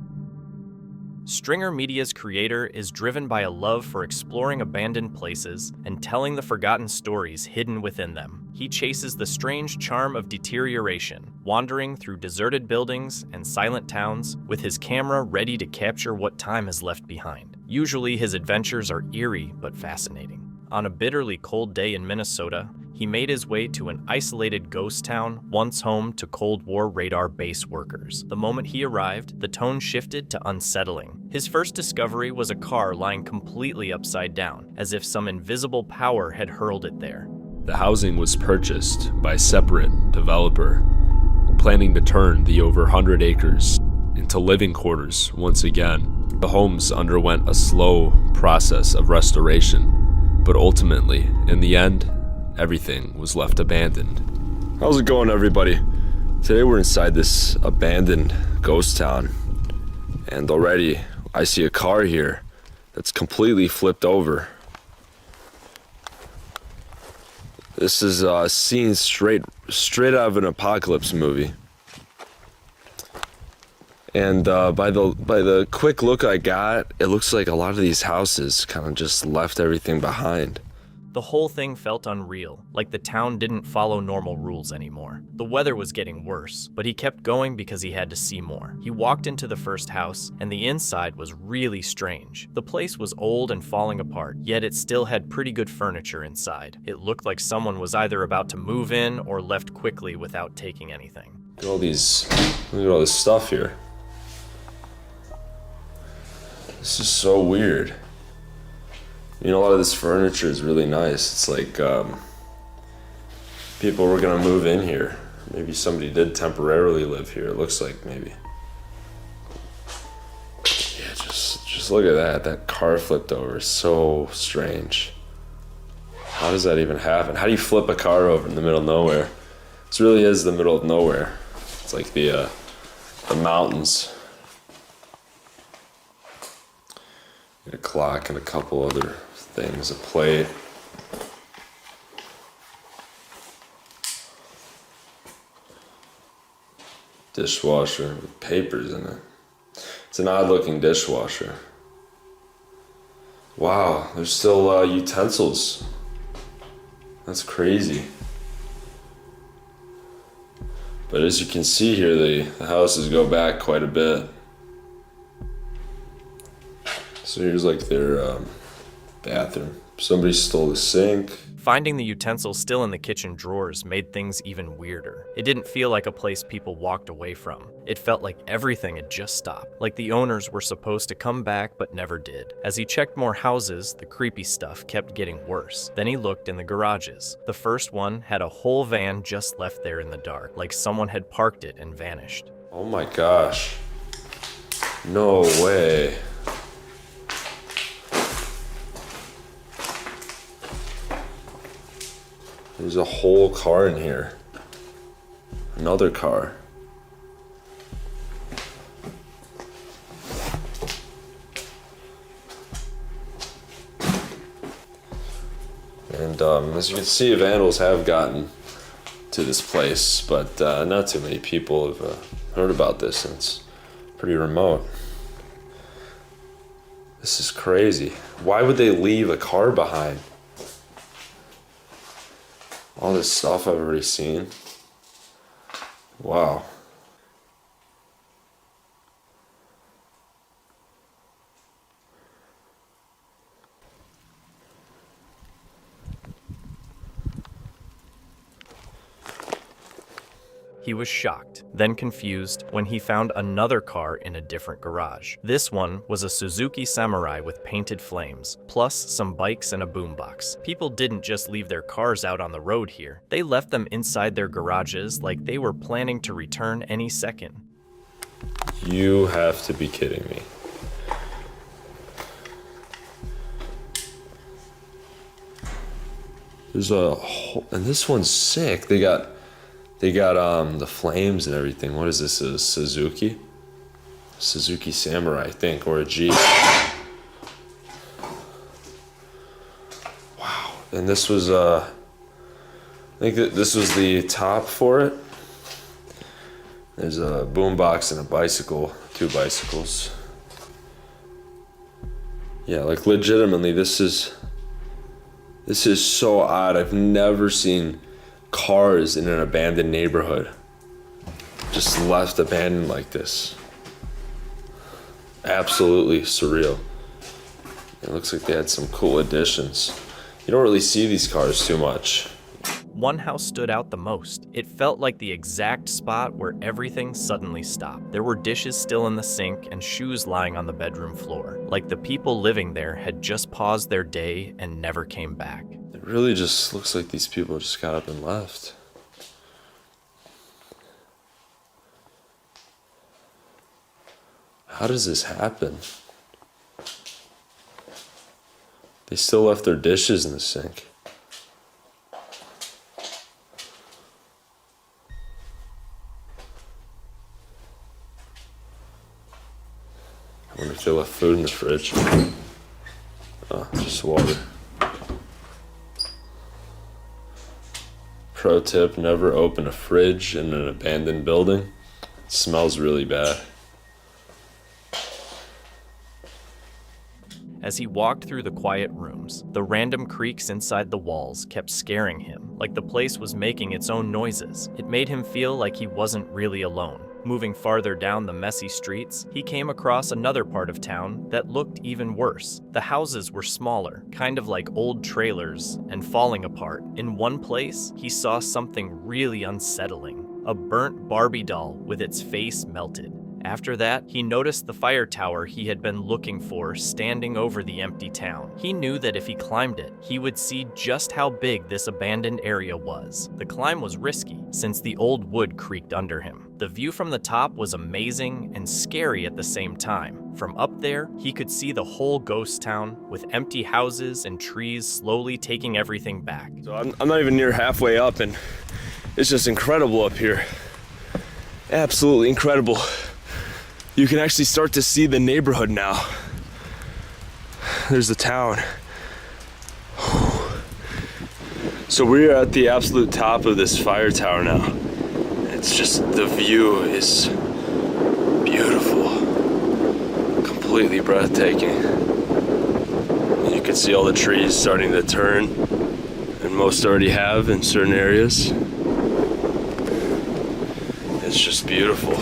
Stringer Media's creator is driven by a love for exploring abandoned places and telling the forgotten stories hidden within them. He chases the strange charm of deterioration, wandering through deserted buildings and silent towns with his camera ready to capture what time has left behind. Usually his adventures are eerie but fascinating. On a bitterly cold day in Minnesota, he made his way to an isolated ghost town once home to Cold War radar base workers. The moment he arrived, the tone shifted to unsettling. His first discovery was a car lying completely upside down, as if some invisible power had hurled it there. The housing was purchased by a separate developer, planning to turn the over 100 acres into living quarters once again. The homes underwent a slow process of restoration, but ultimately, in the end, everything was left abandoned. How's it going, everybody? Today we're inside this abandoned ghost town, and already I see a car here that's completely flipped over. This is a scene straight out of an apocalypse movie. And by the quick look I got, it looks like a lot of these houses kind of just left everything behind. The whole thing felt unreal, like the town didn't follow normal rules anymore. The weather was getting worse, but he kept going because he had to see more. He walked into the first house, and the inside was really strange. The place was old and falling apart, yet it still had pretty good furniture inside. It looked like someone was either about to move in or left quickly without taking anything. Look at all this stuff here. This is so weird. You know, a lot of this furniture is really nice. It's like people were gonna move in here. Maybe somebody did temporarily live here. It looks like maybe. Yeah, just look at that. That car flipped over. It's so strange. How does that even happen? How do you flip a car over in the middle of nowhere? This really is the middle of nowhere. It's like the mountains. A clock and a couple other things, a plate. Dishwasher with papers in it. It's an odd looking dishwasher. Wow, there's still utensils. That's crazy. But as you can see here, the houses go back quite a bit. So here's like their bathroom. Somebody stole the sink. Finding the utensils still in the kitchen drawers made things even weirder. It didn't feel like a place people walked away from. It felt like everything had just stopped, like the owners were supposed to come back but never did. As he checked more houses, the creepy stuff kept getting worse. Then he looked in the garages. The first one had a whole van just left there in the dark, like someone had parked it and vanished. Oh my gosh. No way. There's a whole car in here. Another car. And as you can see, vandals have gotten to this place, but not too many people have heard about this, and it's pretty remote. This is crazy. Why would they leave a car behind? All this stuff I've already seen. Wow. He was shocked, then confused, when he found another car in a different garage. This one was a Suzuki Samurai with painted flames, plus some bikes and a boombox. People didn't just leave their cars out on the road here. They left them inside their garages like they were planning to return any second. You have to be kidding me. There's a whole, and this one's sick. They got the flames and everything. What is this? A Suzuki Samurai, I think, or a Jeep. Wow. And this was I think that this was the top for it. There's a boombox and a bicycle, 2 bicycles. Yeah, like legitimately, this is so odd. I've never seen cars in an abandoned neighborhood just left abandoned like this. Absolutely surreal. It looks like they had some cool additions. You don't really see these cars too much. One house stood out the most. It felt like the exact spot where everything suddenly stopped. There were dishes still in the sink and shoes lying on the bedroom floor, like the people living there had just paused their day and never came back. It really just looks like these people just got up and left. How does this happen? They still left their dishes in the sink. I wonder if they left food in the fridge. Oh, just water. Pro tip, never open a fridge in an abandoned building. It smells really bad. As he walked through the quiet rooms, the random creaks inside the walls kept scaring him, like the place was making its own noises. It made him feel like he wasn't really alone. Moving farther down the messy streets, he came across another part of town that looked even worse. The houses were smaller, kind of like old trailers, and falling apart. In one place, he saw something really unsettling: a burnt Barbie doll with its face melted. After that, he noticed the fire tower he had been looking for standing over the empty town. He knew that if he climbed it, he would see just how big this abandoned area was. The climb was risky, since the old wood creaked under him. The view from the top was amazing and scary at the same time. From up there, he could see the whole ghost town, with empty houses and trees slowly taking everything back. So I'm not even near halfway up, and it's just incredible up here. Absolutely incredible. You can actually start to see the neighborhood now. There's the town. So we're at the absolute top of this fire tower now. It's just, the view is beautiful. Completely breathtaking. You can see all the trees starting to turn, and most already have in certain areas. It's just beautiful.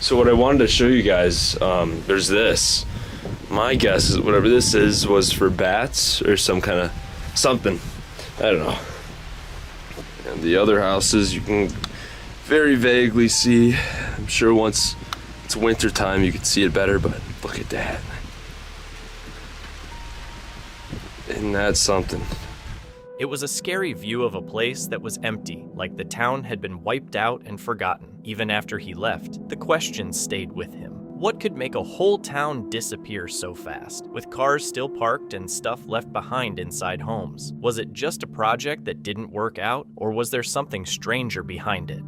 So what I wanted to show you guys, there's this. My guess is whatever this is was for bats or some kind of something. I don't know. And the other houses you can very vaguely see. I'm sure once it's winter time you can see it better, but look at that. Isn't that something? It was a scary view of a place that was empty, like the town had been wiped out and forgotten. Even after he left, the question stayed with him. What could make a whole town disappear so fast, with cars still parked and stuff left behind inside homes? Was it just a project that didn't work out, or was there something stranger behind it?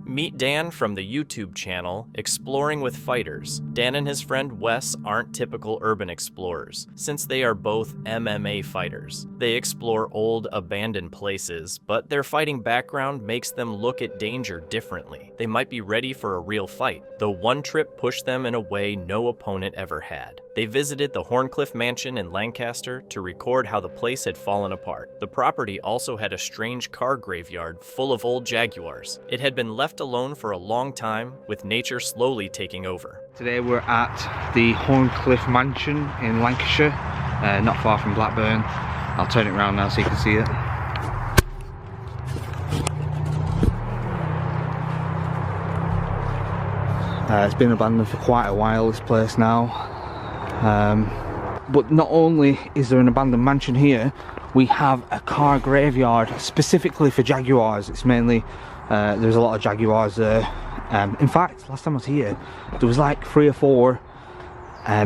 Meet Dan from the YouTube channel Exploring with Fighters. Dan and his friend Wes aren't typical urban explorers, since they are both MMA fighters. They explore old, abandoned places, but their fighting background makes them look at danger differently. They might be ready for a real fight, though one trip pushed them in a way no opponent ever had. They visited the Horncliffe Mansion in Lancaster to record how the place had fallen apart. The property also had a strange car graveyard full of old Jaguars. It had been left alone for a long time, with nature slowly taking over. Today we're at the Horncliffe Mansion in Lancashire, not far from Blackburn. I'll turn it around now so you can see it. It's been abandoned for quite a while, this place now. But not only is there an abandoned mansion here, we have a car graveyard specifically for Jaguars. It's mainly, there's a lot of Jaguars there. In fact, last time I was here, there was like 3 or 4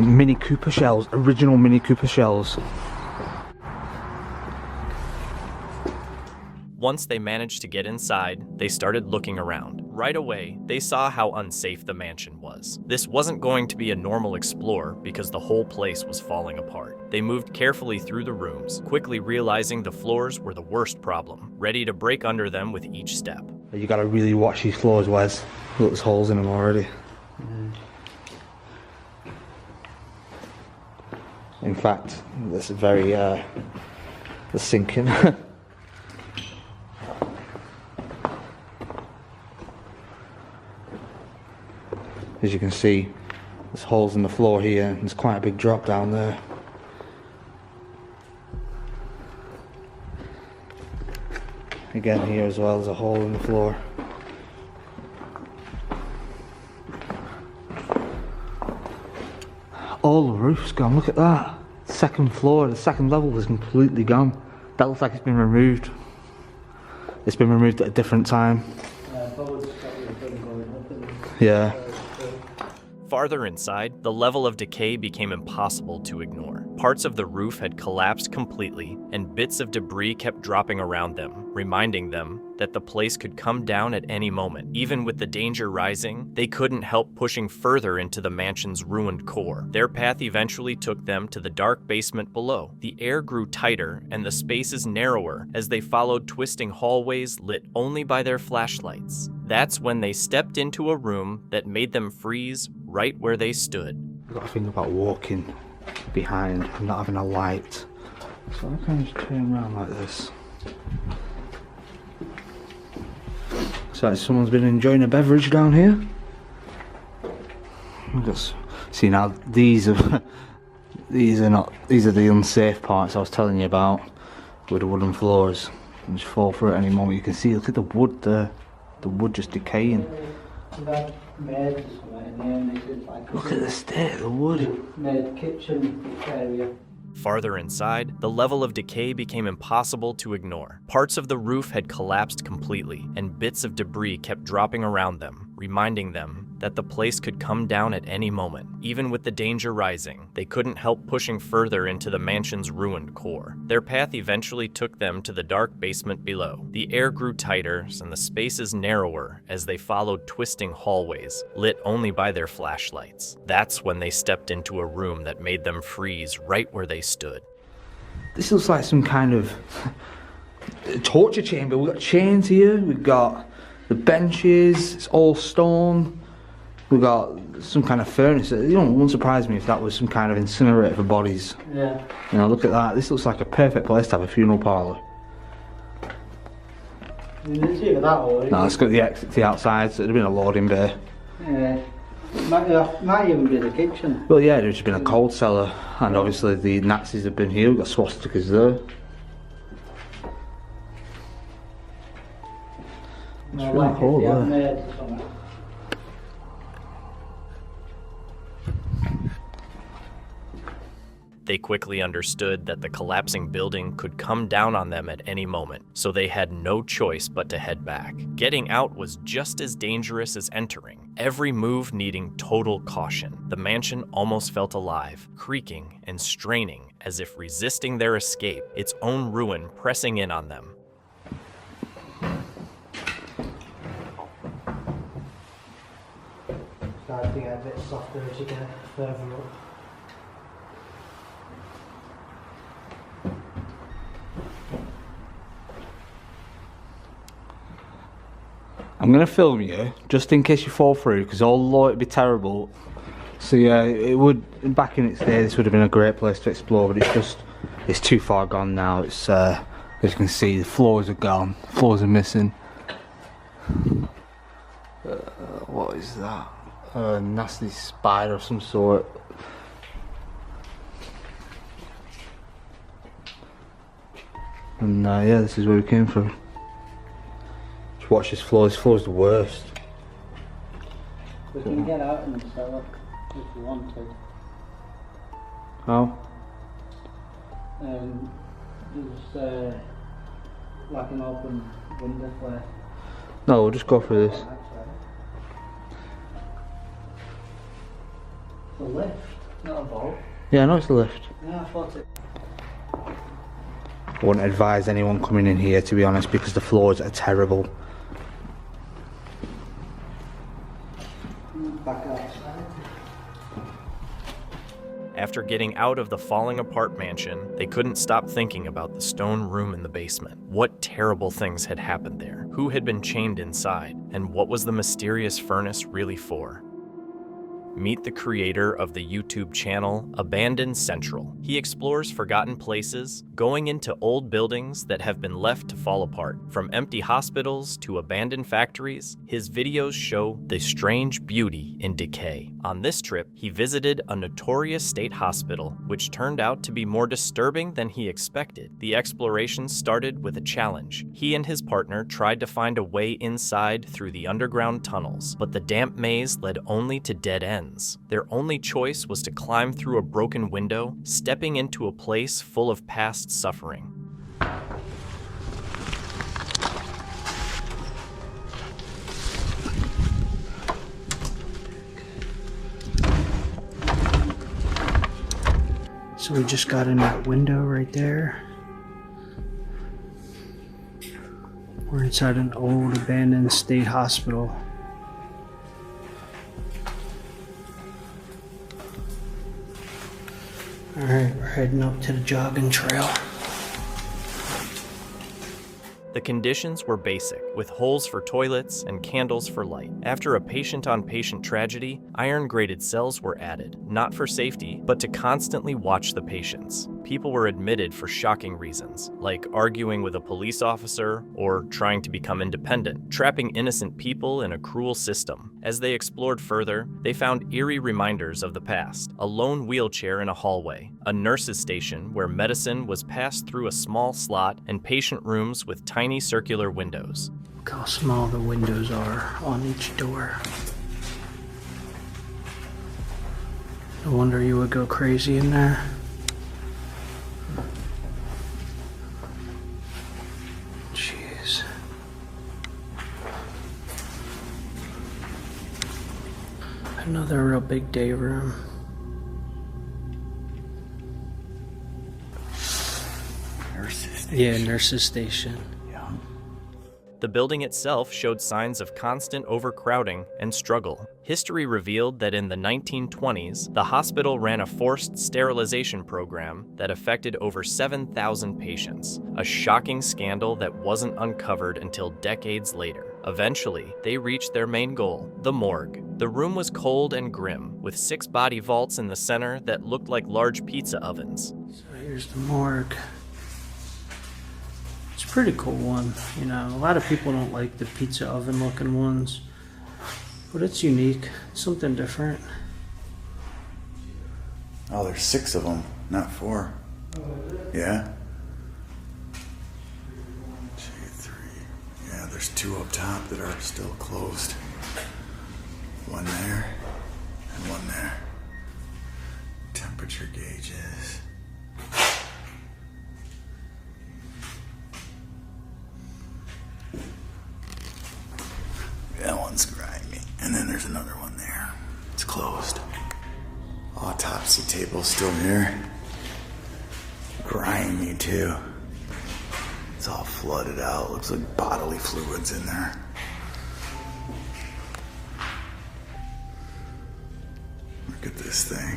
Mini Cooper shells, original Mini Cooper shells. Once they managed to get inside, they started looking around. Right away, they saw how unsafe the mansion was. This wasn't going to be a normal explore because the whole place was falling apart. They moved carefully through the rooms, quickly realizing the floors were the worst problem, ready to break under them with each step. You gotta really watch these floors, Wes. Look, there's holes in them already. In fact, this is very, the sinking. As you can see, there's holes in the floor here, and there's quite a big drop down there. Again here as well, there's a hole in the floor. All the roof's gone, look at that. It's second floor, the second level is completely gone. That looks like it's been removed. It's been removed at a different time. Yeah. Farther inside, the level of decay became impossible to ignore. Parts of the roof had collapsed completely, and bits of debris kept dropping around them, reminding them that the place could come down at any moment. Even with the danger rising, they couldn't help pushing further into the mansion's ruined core. Their path eventually took them to the dark basement below. The air grew tighter and the spaces narrower as they followed twisting hallways lit only by their flashlights. That's when they stepped into a room that made them freeze right where they stood. I've got to think about walking behind and not having a light. So I can just turn around like this. So someone's been enjoying a beverage down here. See now, these are the unsafe parts I was telling you about with the wooden floors. You just fall through at any moment. You can see, look at the wood there. The wood just decaying. Look at the state of the wood. Made kitchen area. Farther inside, the level of decay became impossible to ignore. Parts of the roof had collapsed completely, and bits of debris kept dropping around them, reminding them that the place could come down at any moment. Even with the danger rising, they couldn't help pushing further into the mansion's ruined core. Their path eventually took them to the dark basement below. The air grew tighter and the spaces narrower as they followed twisting hallways, lit only by their flashlights. That's when they stepped into a room that made them freeze right where they stood. This looks like some kind of torture chamber. We've got chains here, we've got the benches, it's all stone. We've got some kind of furnace. You know, it wouldn't surprise me if that was some kind of incinerator for bodies. Yeah. You know, look at that. This looks like a perfect place to have a funeral parlour. You didn't see that already. No, it's got the exit to the outside, so it'd have been a loading bay. Yeah. Might even be the kitchen. Well, yeah, there's been a cold cellar, and obviously the Nazis have been here. We've got swastikas there. It's really cold there. They quickly understood that the collapsing building could come down on them at any moment, so they had no choice but to head back. Getting out was just as dangerous as entering, every move needing total caution. The mansion almost felt alive, creaking and straining as if resisting their escape, its own ruin pressing in on them. Starting to get a bit softer as you get further up. I'm going to film you, just in case you fall through, because although it'd be terrible, so yeah, it would, back in its day, this would have been a great place to explore, but it's too far gone now. It's, as you can see, the floors are gone, floors are missing. What is that? A nasty spider of some sort. And yeah, this is where we came from. Just watch this floor is the worst. We can get out and sell it if you want to. How? There's like an open window flare. No, we'll just go through this. The lift, not a vault. Yeah, I know it's the lift. Yeah, I thought it. I wouldn't advise anyone coming in here, to be honest, because the floors are terrible. Back outside. After getting out of the falling apart mansion, they couldn't stop thinking about the stone room in the basement. What terrible things had happened there? Who had been chained inside? And what was the mysterious furnace really for? Meet the creator of the YouTube channel Abandoned Central. He explores forgotten places, going into old buildings that have been left to fall apart. From empty hospitals to abandoned factories, his videos show the strange beauty in decay. On this trip, he visited a notorious state hospital, which turned out to be more disturbing than he expected. The exploration started with a challenge. He and his partner tried to find a way inside through the underground tunnels, but the damp maze led only to dead ends. ends. Their only choice was to climb through a broken window, stepping into a place full of past suffering. So we just got in that window right there. We're inside an old abandoned state hospital. Alright, we're heading up to the jogging trail. The conditions were basic, with holes for toilets and candles for light. After a patient-on-patient tragedy, iron-grated cells were added, not for safety, but to constantly watch the patients. People were admitted for shocking reasons, like arguing with a police officer or trying to become independent, trapping innocent people in a cruel system. As they explored further, they found eerie reminders of the past: a lone wheelchair in a hallway, a nurse's station where medicine was passed through a small slot, and patient rooms with tiny circular windows. Look how small the windows are on each door. No wonder you would go crazy in there. Jeez. Another real big day room. Nurse's station. Yeah, nurse's station. The building itself showed signs of constant overcrowding and struggle. History revealed that in the 1920s, the hospital ran a forced sterilization program that affected over 7,000 patients, a shocking scandal that wasn't uncovered until decades later. Eventually, they reached their main goal, the morgue. The room was cold and grim, with 6 body vaults in the center that looked like large pizza ovens. So here's the morgue. It's a pretty cool one, you know. A lot of people don't like the pizza oven looking ones, but it's unique. It's something different. Oh, there's 6 of them, not 4. Yeah? 2, 3. Yeah, there's 2 up top that are still closed. 1 there and 1 there. Temperature gauges. That one's grimy. And then there's another one there. It's closed. Autopsy table still here. Grimy too. It's all flooded out. Looks like bodily fluids in there. Look at this thing.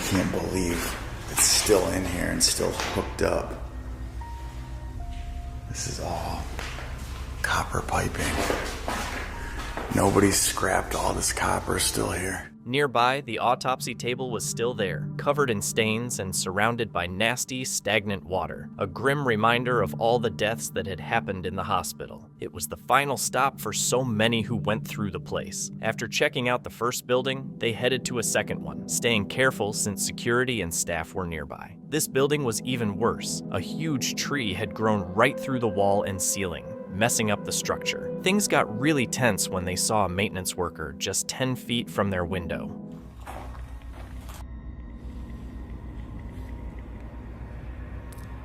Can't believe it's still in here and still hooked up. This is all copper piping. Nobody's scrapped all this copper still here. Nearby, the autopsy table was still there, covered in stains and surrounded by nasty, stagnant water, a grim reminder of all the deaths that had happened in the hospital. It was the final stop for so many who went through the place. After checking out the first building, they headed to a second one, staying careful since security and staff were nearby. This building was even worse. A huge tree had grown right through the wall and ceiling, messing up the structure. Things got really tense when they saw a maintenance worker just 10 feet from their window.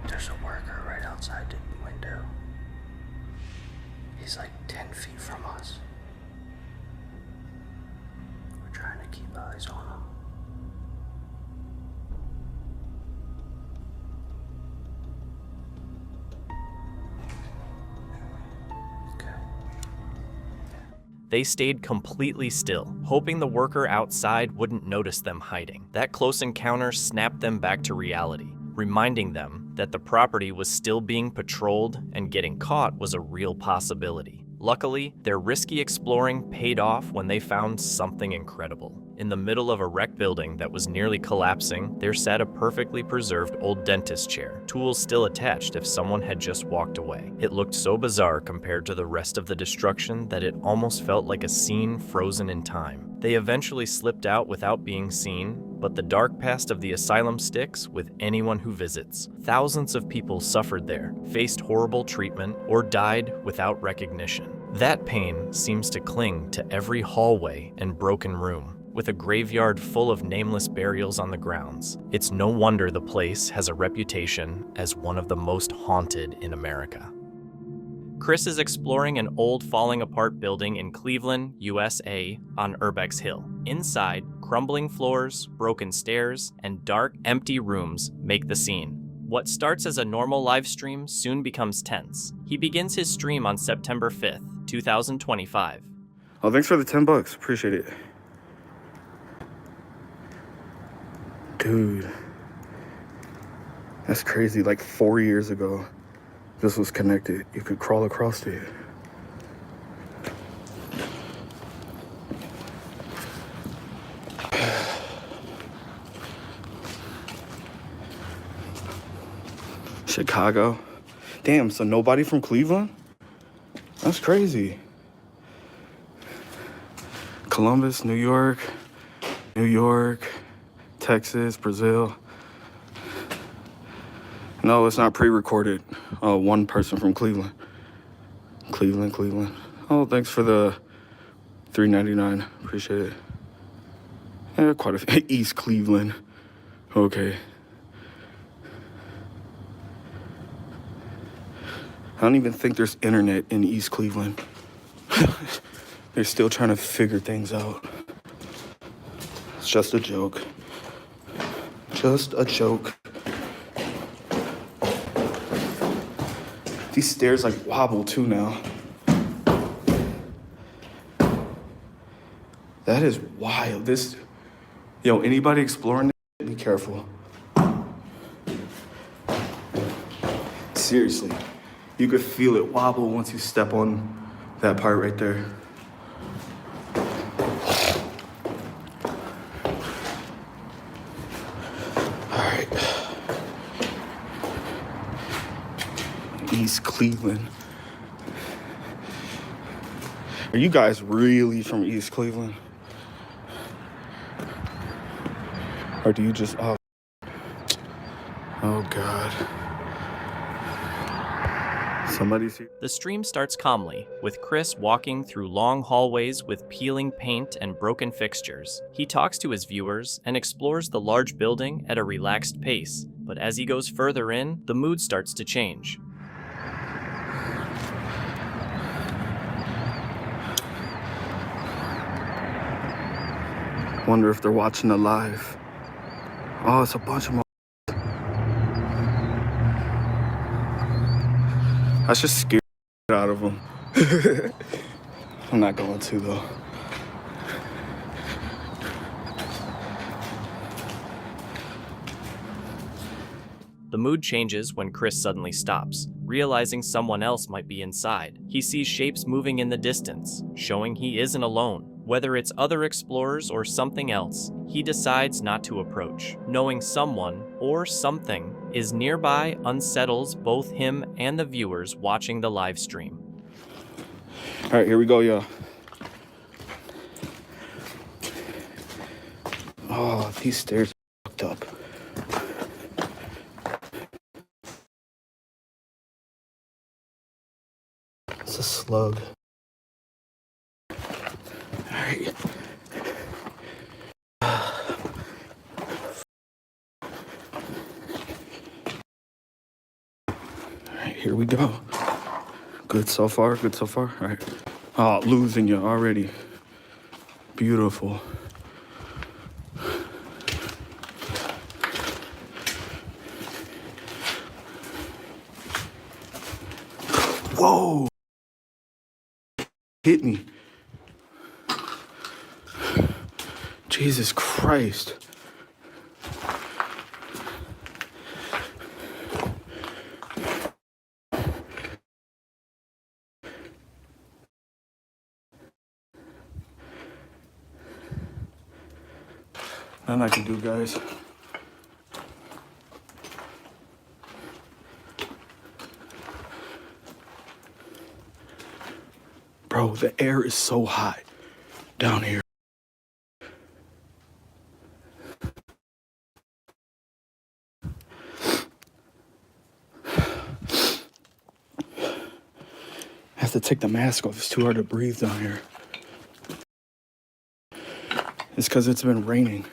There's a worker right outside the window. He's like 10 feet from us. We're trying to keep eyes on him. They stayed completely still, hoping the worker outside wouldn't notice them hiding. That close encounter snapped them back to reality, reminding them that the property was still being patrolled and getting caught was a real possibility. Luckily, their risky exploring paid off when they found something incredible. In the middle of a wrecked building that was nearly collapsing, there sat a perfectly preserved old dentist chair, tools still attached if someone had just walked away. It looked so bizarre compared to the rest of the destruction that it almost felt like a scene frozen in time. They eventually slipped out without being seen, but the dark past of the asylum sticks with anyone who visits. Thousands of people suffered there, faced horrible treatment, or died without recognition. That pain seems to cling to every hallway and broken room. with a graveyard full of nameless burials on the grounds. It's no wonder the place has a reputation as one of the most haunted in America. Chris is exploring an old falling-apart building in Cleveland, USA, on Urbex Hill. Inside, crumbling floors, broken stairs, and dark, empty rooms make the scene. What starts as a normal live stream soon becomes tense. He begins his stream on September 5th, 2025. Oh, thanks for the $10. Appreciate it. Dude. That's crazy. Like 4 years ago, this was connected. You could crawl across it. Chicago. Damn, so nobody from Cleveland? That's crazy. Columbus, New York, Texas, Brazil. No, it's not pre-recorded. Oh, one person from Cleveland. Cleveland. Oh, thanks for the $3.99. Appreciate it. Yeah, quite a few. East Cleveland. Okay. I don't even think there's internet in East Cleveland. They're still trying to figure things out. It's just a joke. Just a joke. These stairs like wobble too now. That is wild. Yo, anybody exploring this, be careful. Seriously. You could feel it wobble once you step on that part right there. All right. East Cleveland. Are you guys really from East Cleveland? Or do you just, oh God. Somebody's here. The stream starts calmly, with Chris walking through long hallways with peeling paint and broken fixtures. He talks to his viewers and explores the large building at a relaxed pace, but as he goes further in, the mood starts to change. Wonder if they're watching it live. Oh, it's a bunch of them. I should scare the out of them. I'm not going to, though. The mood changes when Chris suddenly stops, realizing someone else might be inside. He sees shapes moving in the distance, showing he isn't alone. Whether it's other explorers or something else, he decides not to approach. Knowing someone or something is nearby unsettles both him and the viewers watching the live stream. All right, here we go, y'all. Oh, these stairs are fucked up. It's a slug. All right. Here we go. Good so far, good so far. All right. Oh, losing you already. Beautiful. Whoa! Hit me. Jesus Christ. Nothing I can do, guys. Bro, the air is so hot down here. I have to take the mask off. It's too hard to breathe down here. It's because it's been raining.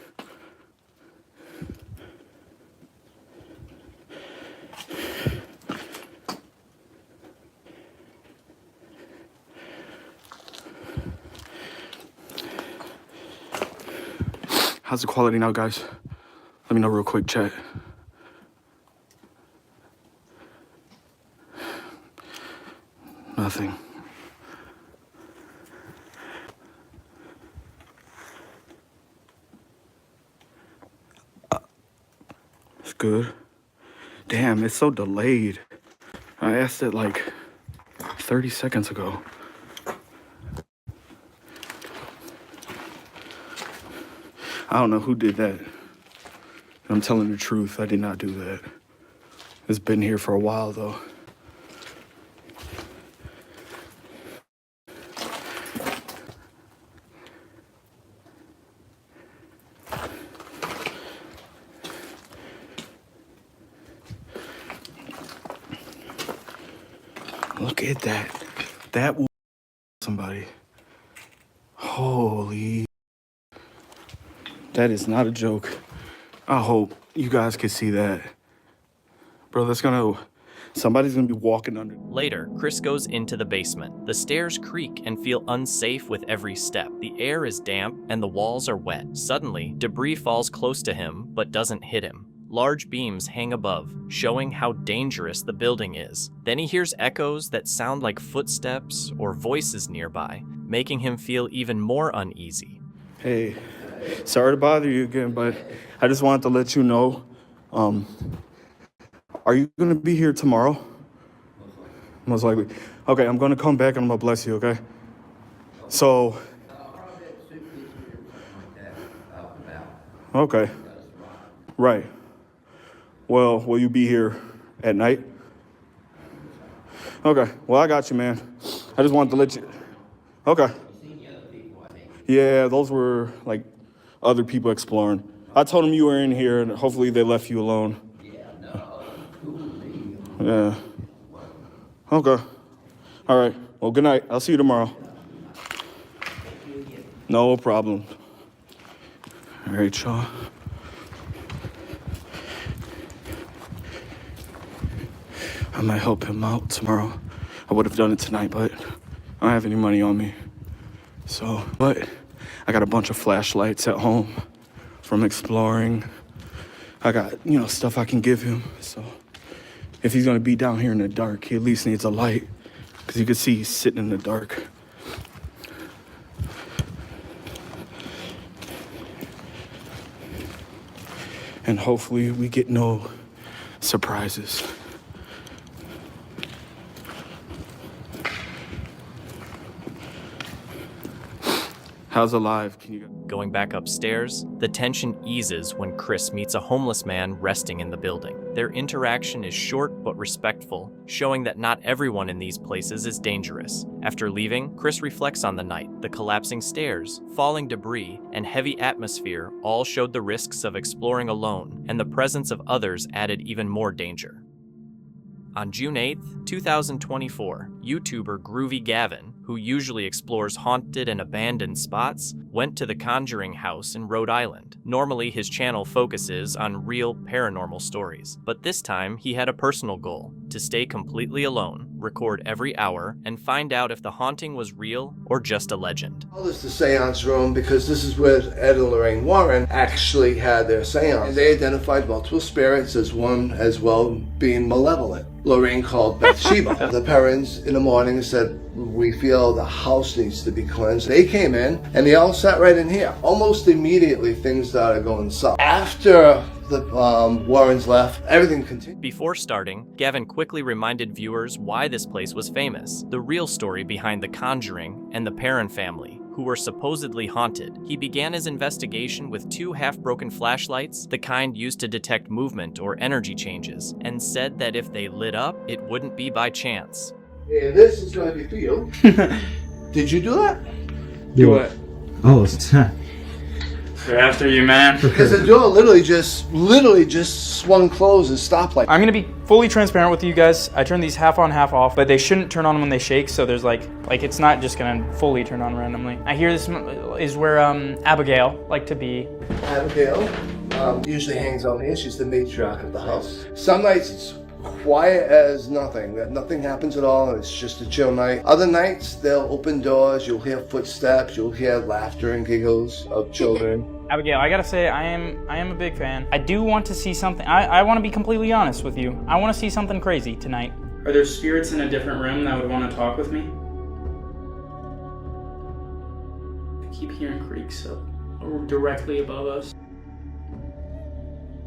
How's the quality now, guys? Let me know real quick, chat. Nothing. It's good. Damn, it's so delayed. I asked it like 30 seconds ago. I don't know who did that. I'm telling the truth, I did not do that. It's been here for a while though. Look at that. That will somebody. Holy. That is not a joke. I hope you guys can see that. Bro, somebody's gonna be walking under. Later, Chris goes into the basement. The stairs creak and feel unsafe with every step. The air is damp and the walls are wet. Suddenly, debris falls close to him but doesn't hit him. Large beams hang above, showing how dangerous the building is. Then he hears echoes that sound like footsteps or voices nearby, making him feel even more uneasy. Hey, sorry to bother you again, but I just wanted to let you know, are you gonna be here tomorrow? Most likely. Okay, I'm gonna come back and I'm gonna bless you, okay? So, okay, right. Well, will you be here at night? Okay, well, I got you, man. I just wanted to let you, okay. Yeah, those were like other people exploring. I told them you were in here and hopefully they left you alone. Yeah. Okay. All right. Well, good night. I'll see you tomorrow. No problem. All right, y'all. I might help him out tomorrow. I would have done it tonight, but I don't have any money on me. So, but I got a bunch of flashlights at home from exploring. I got, stuff I can give him. So if he's gonna be down here in the dark, he at least needs a light because you can see he's sitting in the dark. And hopefully we get no surprises. How's alive? Can you Going back upstairs, the tension eases when Chris meets a homeless man resting in the building. Their interaction is short but respectful, showing that not everyone in these places is dangerous. After leaving, Chris reflects on the night. The collapsing stairs, falling debris, and heavy atmosphere all showed the risks of exploring alone, and the presence of others added even more danger. On June 8th, 2024, YouTuber Groovy Gavin, who usually explores haunted and abandoned spots, went to the Conjuring house in Rhode Island. Normally, his channel focuses on real paranormal stories, but this time he had a personal goal: to stay completely alone, record every hour, and find out if the haunting was real or just a legend. Well, this is the Seance room because this is where Ed and Lorraine Warren actually had their seance. And they identified multiple spirits as one as well being malevolent. Lorraine called Bathsheba. The parents in the morning said, "We feel the house needs to be cleansed." They came in and they all sat right in here. Almost immediately things started going south. After the Warrens left, everything continued. Before starting, Gavin quickly reminded viewers why this place was famous, the real story behind the Conjuring and the Perron family, who were supposedly haunted. He began his investigation with 2 half-broken flashlights, the kind used to detect movement or energy changes, and said that if they lit up, it wouldn't be by chance. Yeah, this is going to be for you. Did you do that? Do what? Oh, it's They're after you, man. Because the door literally just swung closed and stopped like. I'm gonna be fully transparent with you guys. I turn these half on, half off, but they shouldn't turn on when they shake. So there's like it's not just gonna fully turn on randomly. I hear this is where Abigail like to be. Abigail usually hangs out here. She's the matriarch of the house. Some nights it's quiet as nothing. Nothing happens at all. It's just a chill night. Other nights they'll open doors. You'll hear footsteps. You'll hear laughter and giggles of children. Abigail, I gotta say, I am a big fan. I do want to see something. I want to be completely honest with you. I want to see something crazy tonight. Are there spirits in a different room that would want to talk with me? I keep hearing creaks up directly above us.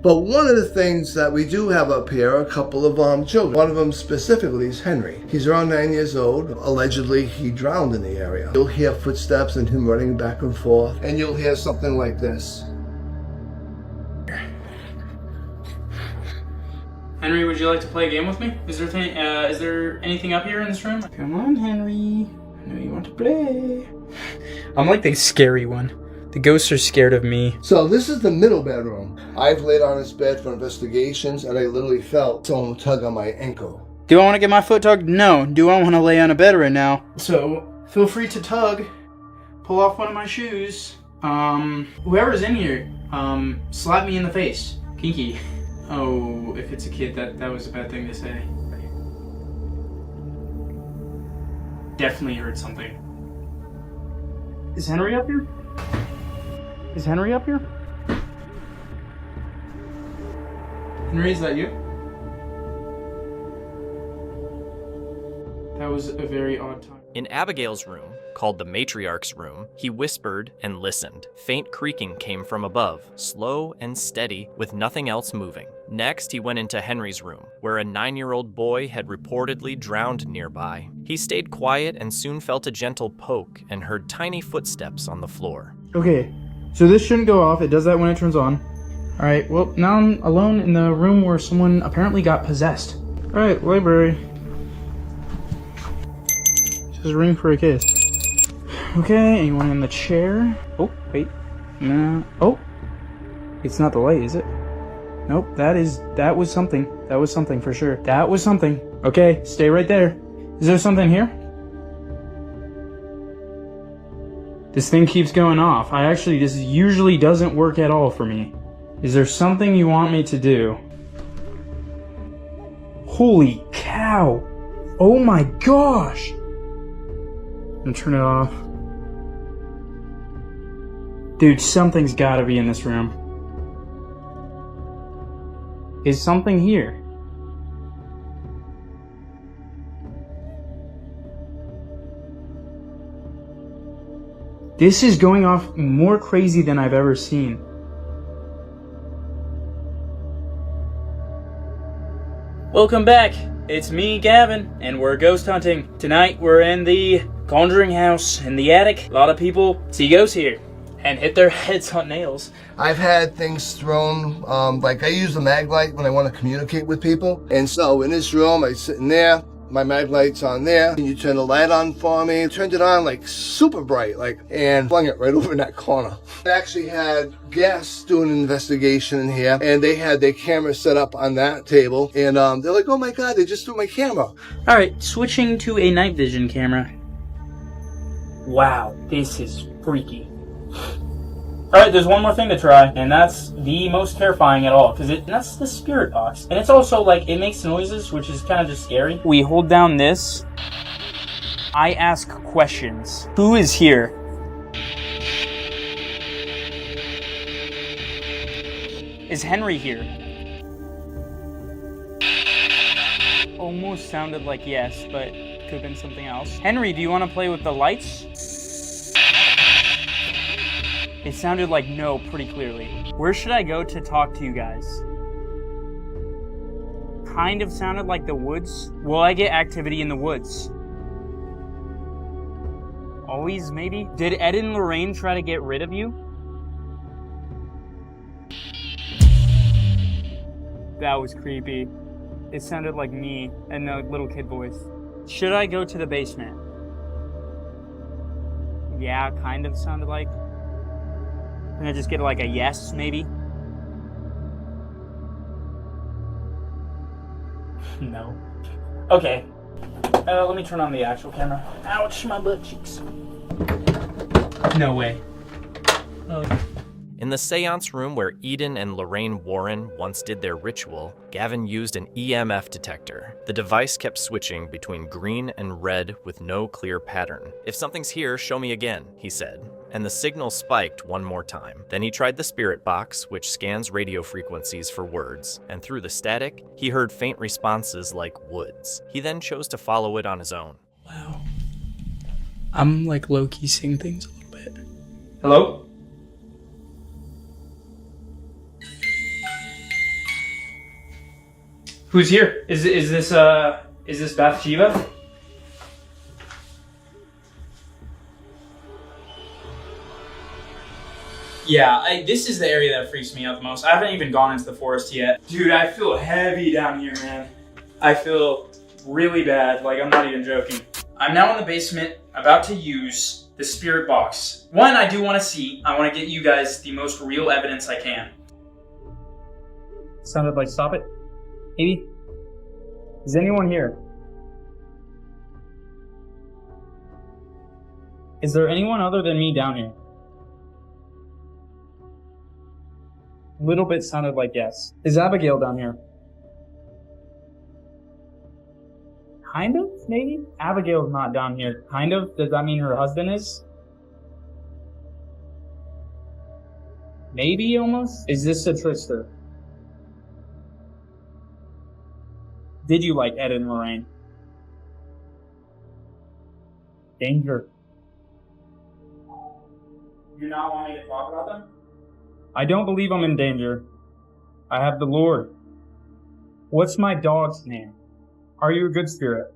But one of the things that we do have up here are a couple of children. One of them specifically is Henry. He's around 9 years old. Allegedly, he drowned in the area. You'll hear footsteps and him running back and forth, and you'll hear something like this. Henry, would you like to play a game with me? Is there anything up here in this room? Come on, Henry. I know you want to play. I'm like the scary one. The ghosts are scared of me. So this is the middle bedroom. I've laid on this bed for investigations, and I literally felt someone tug on my ankle. Do I want to get my foot tugged? No. Do I want to lay on a bed right now? So feel free to tug. Pull off one of my shoes. Whoever's in here, slap me in the face. Kinky. Oh, if it's a kid, that was a bad thing to say. Definitely heard something. Is Henry up here? Is Henry up here? Henry, is that you? That was a very odd time. In Abigail's room, called the matriarch's room, he whispered and listened. Faint creaking came from above, slow and steady, with nothing else moving. Next, he went into Henry's room, where a 9-year-old boy had reportedly drowned nearby. He stayed quiet and soon felt a gentle poke and heard tiny footsteps on the floor. Okay, so this shouldn't go off. It does that when it turns on. Alright, well, now I'm alone in the room where someone apparently got possessed. Alright, library. Just ring for a kiss. Okay, anyone in the chair? Oh, wait. No. Oh! It's not the light, is it? Nope, that was something. That was something for sure. That was something. Okay, stay right there. Is there something here? This thing keeps going off. This usually doesn't work at all for me. Is there something you want me to do? Holy cow! Oh my gosh! I'm gonna turn it off. Dude, something's gotta be in this room. Is something here? This is going off more crazy than I've ever seen. Welcome back. It's me, Gavin, and we're ghost hunting. Tonight we're in the Conjuring house in the attic. A lot of people see ghosts here and hit their heads on nails. I've had things thrown, like I use the mag light when I want to communicate with people. And so in this room, I sit in there, my mag light's on there, and you turn the light on for me. I turned it on like super bright, and flung it right over in that corner. I actually had guests doing an investigation in here, and they had their camera set up on that table, and they're like, oh my God, they just threw my camera. All right, switching to a night vision camera. Wow, this is freaky. Alright, there's one more thing to try, and that's the most terrifying at all, because that's the spirit box. And it's also it makes noises, which is kind of just scary. We hold down this. I ask questions. Who is here? Is Henry here? Almost sounded like yes, but could have been something else. Henry, do you want to play with the lights? It sounded like no pretty clearly. Where should I go to talk to you guys? Kind of sounded like the woods. Will I get activity in the woods? Always, maybe? Did Ed and Lorraine try to get rid of you? That was creepy. It sounded like me and the little kid voice. Should I go to the basement? Yeah, kind of sounded like. And I just get like a yes, maybe? No. Okay. Let me turn on the actual camera. Ouch, my butt cheeks. No way. In the seance room where Eden and Lorraine Warren once did their ritual, Gavin used an EMF detector. The device kept switching between green and red with no clear pattern. "If something's here, show me again," he said. And the signal spiked one more time. Then he tried the spirit box, which scans radio frequencies for words, and through the static, he heard faint responses like woods. He then chose to follow it on his own. Wow. I'm like low-key seeing things a little bit. Hello? Who's here? Is this Bathsheba? Yeah, this is the area that freaks me out the most. I haven't even gone into the forest yet. Dude, I feel heavy down here, man. I feel really bad, like I'm not even joking. I'm now in the basement, about to use the spirit box. One, I do want to see. I want to get you guys the most real evidence I can. Sounded like stop it. Maybe? Is anyone here? Is there anyone other than me down here? Little bit sounded like yes. Is Abigail down here? Kind of, maybe? Abigail's not down here. Kind of? Does that mean her husband is? Maybe, almost? Is this a trickster? Did you like Ed and Lorraine? Danger. You not want me to talk about them? I don't believe I'm in danger. I have the Lord. What's my dog's name? Are you a good spirit?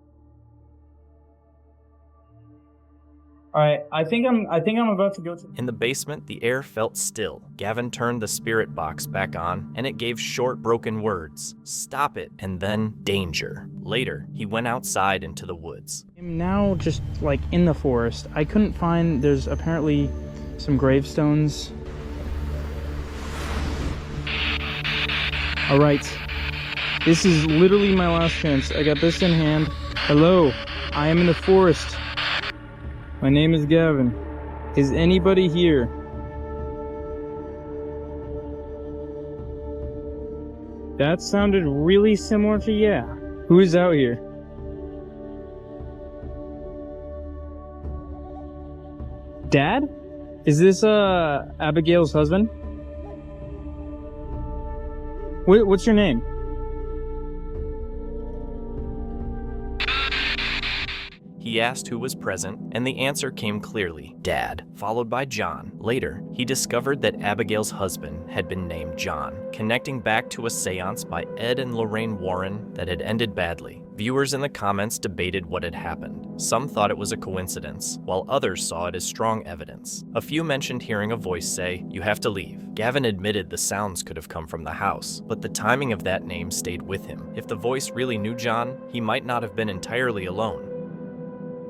Alright, I think I'm about to go to... In the basement, the air felt still. Gavin turned the spirit box back on, and it gave short, broken words. Stop it, and then danger. Later, he went outside into the woods. I'm now just, like, in the forest. I couldn't find... There's apparently some gravestones. Alright. This is literally my last chance. I got this in hand. Hello. I am in the forest. My name is Gavin. Is anybody here? That sounded really similar to yeah. Who is out here? Dad? Is this Abigail's husband? What's your name? He asked who was present, and the answer came clearly, Dad, followed by John. Later, he discovered that Abigail's husband had been named John, connecting back to a seance by Ed and Lorraine Warren that had ended badly. Viewers in the comments debated what had happened. Some thought it was a coincidence, while others saw it as strong evidence. A few mentioned hearing a voice say, "You have to leave." Gavin admitted the sounds could have come from the house, but the timing of that name stayed with him. If the voice really knew John, he might not have been entirely alone.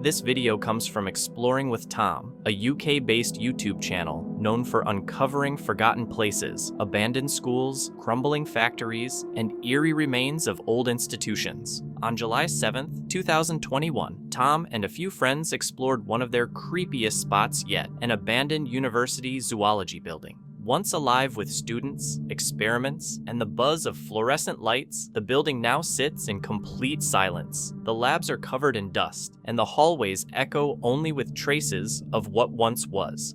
This video comes from Exploring with Tom, a UK-based YouTube channel known for uncovering forgotten places, abandoned schools, crumbling factories, and eerie remains of old institutions. On July 7th, 2021, Tom and a few friends explored one of their creepiest spots yet, an abandoned university zoology building. Once alive with students, experiments, and the buzz of fluorescent lights, the building now sits in complete silence. The labs are covered in dust, and the hallways echo only with traces of what once was.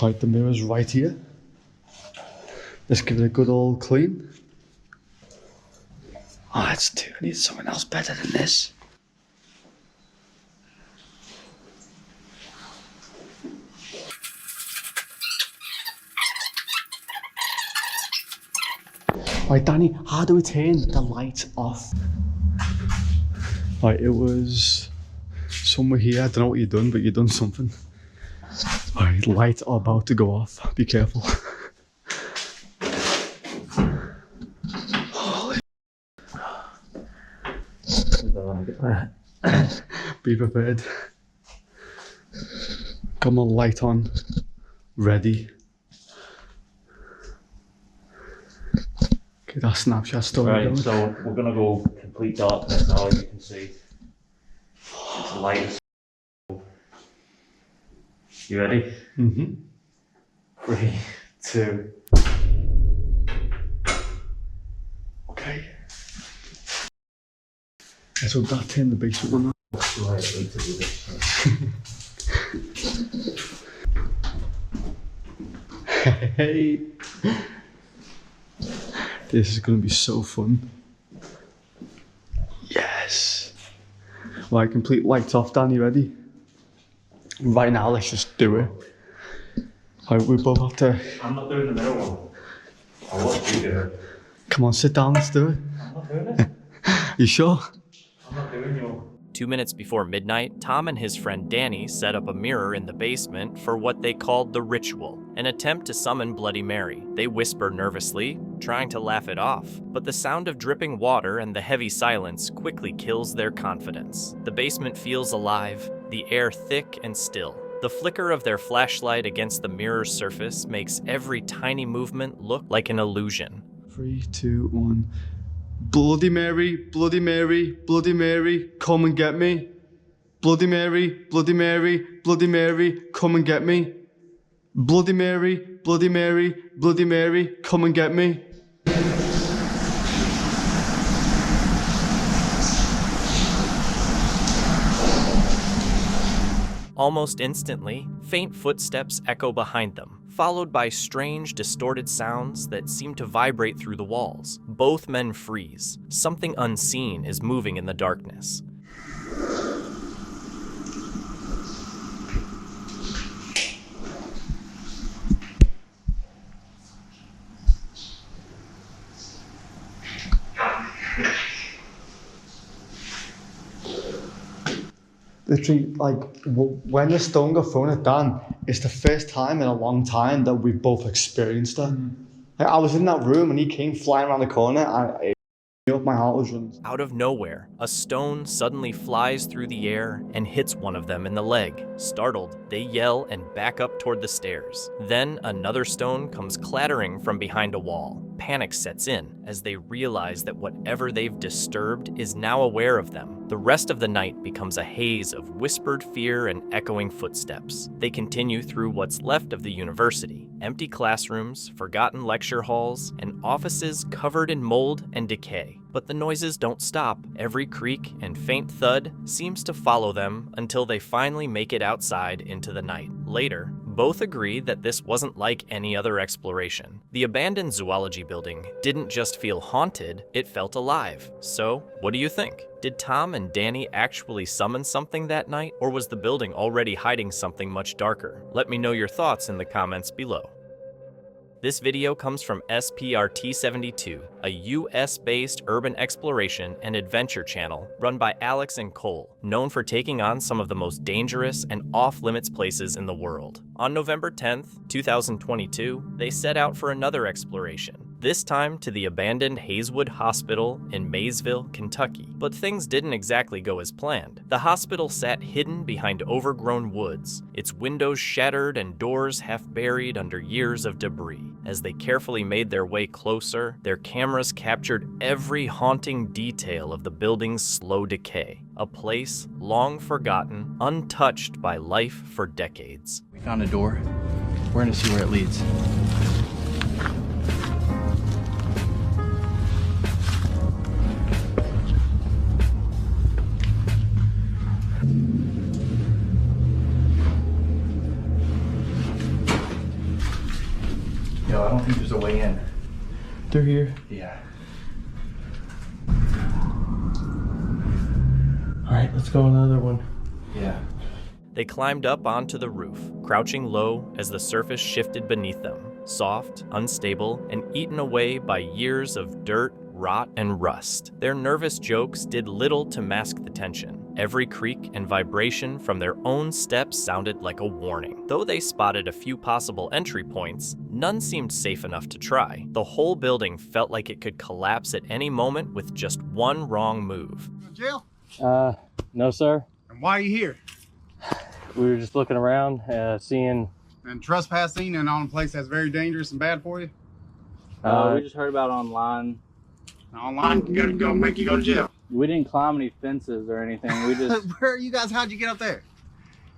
Right, the mirror's right here. Let's give it a good old clean. Oh, that's too. I need something else better than this. Right, Danny, how do we turn the light off? Right, it was somewhere here. I don't know what you've done, but you've done something. Right, lights are about to go off. Be careful. Be prepared. Got my light on, ready. Okay, that Snapchat story Right, going. so we're gonna go complete darkness now, as you can see. It's light as You ready? Mm-hmm. 3, 2. Okay. Let's hope that in the basement one. Hey. This is gonna be so fun. Yes. Right, complete lights off, Dan, you ready? Right now, let's just do it. Right, we both have to... I'm not doing the middle one. I want you to do it. Come on, sit down, let's do it. I'm not doing it. You sure? I'm not doing yours. 2 minutes before midnight, Tom and his friend Danny set up a mirror in the basement for what they called the ritual, an attempt to summon Bloody Mary. They whisper nervously, trying to laugh it off, but the sound of dripping water and the heavy silence quickly kills their confidence. The basement feels alive, the air thick and still. The flicker of their flashlight against the mirror's surface makes every tiny movement look like an illusion. 3, 2, 1. Bloody Mary, Bloody Mary, Bloody Mary, come and get me. Bloody Mary, Bloody Mary, Bloody Mary, come and get me. Bloody Mary, Bloody Mary, Bloody Mary, come and get me. Almost instantly, faint footsteps echo behind them, followed by strange, distorted sounds that seem to vibrate through the walls. Both men freeze. Something unseen is moving in the darkness. Literally, like, when the stone got thrown at Dan, it's the first time in a long time that we've both experienced it. Like, I was in that room and he came flying around the corner and my heart was running. Out of nowhere, a stone suddenly flies through the air and hits one of them in the leg. Startled, they yell and back up toward the stairs. Then another stone comes clattering from behind a wall. Panic sets in as they realize that whatever they've disturbed is now aware of them. The rest of the night becomes a haze of whispered fear and echoing footsteps. They continue through what's left of the university. Empty classrooms, forgotten lecture halls, and offices covered in mold and decay. But the noises don't stop. Every creak and faint thud seems to follow them until they finally make it outside into the night. Later, both agree that this wasn't like any other exploration. The abandoned zoology building didn't just feel haunted, it felt alive. So, what do you think? Did Tom and Danny actually summon something that night, or was the building already hiding something much darker? Let me know your thoughts in the comments below. This video comes from SPRT72, a US-based urban exploration and adventure channel run by Alex and Cole, known for taking on some of the most dangerous and off-limits places in the world. On November 10th, 2022, they set out for another exploration, this time to the abandoned Hazelwood Hospital in Maysville, Kentucky. But things didn't exactly go as planned. The hospital sat hidden behind overgrown woods, its windows shattered and doors half buried under years of debris. As they carefully made their way closer, their cameras captured every haunting detail of the building's slow decay, a place long forgotten, untouched by life for decades. We found a door. We're gonna see where it leads. Yo, I don't think there's a way in. They're here. Yeah. Alright, let's go another one. Yeah. They climbed up onto the roof, crouching low as the surface shifted beneath them, soft, unstable, and eaten away by years of dirt, rot, and rust. Their nervous jokes did little to mask the tension. Every creak and vibration from their own steps sounded like a warning. Though they spotted a few possible entry points, none seemed safe enough to try. The whole building felt like it could collapse at any moment with just one wrong move. Jail? No, sir. And why are you here? We were just looking around, seeing. And trespassing and on a place that's very dangerous and bad for you? We just heard about it online. Online can go make you go to jail. We didn't climb any fences or anything. We just. Where are you guys? How'd you get up there?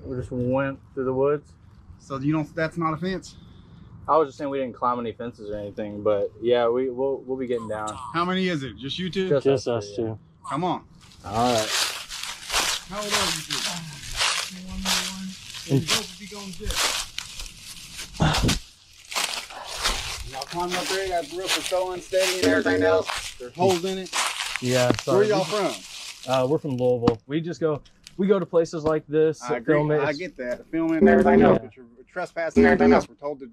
We just went through the woods. So you don't? That's not a fence. I was just saying we didn't climb any fences or anything, but yeah, we'll be getting down. How many is it? Just you two? Just us two. Come on. All right. How old are you two? You both be going to jail. Y'all climbing up there, that roof is so unsteady and everything else. There's holes in it. Yeah. Where y'all from? We're from Louisville. We go to places like this. I agree. Film it. I get that. Filming and everything else, but you're trespassing and everything else. We're told to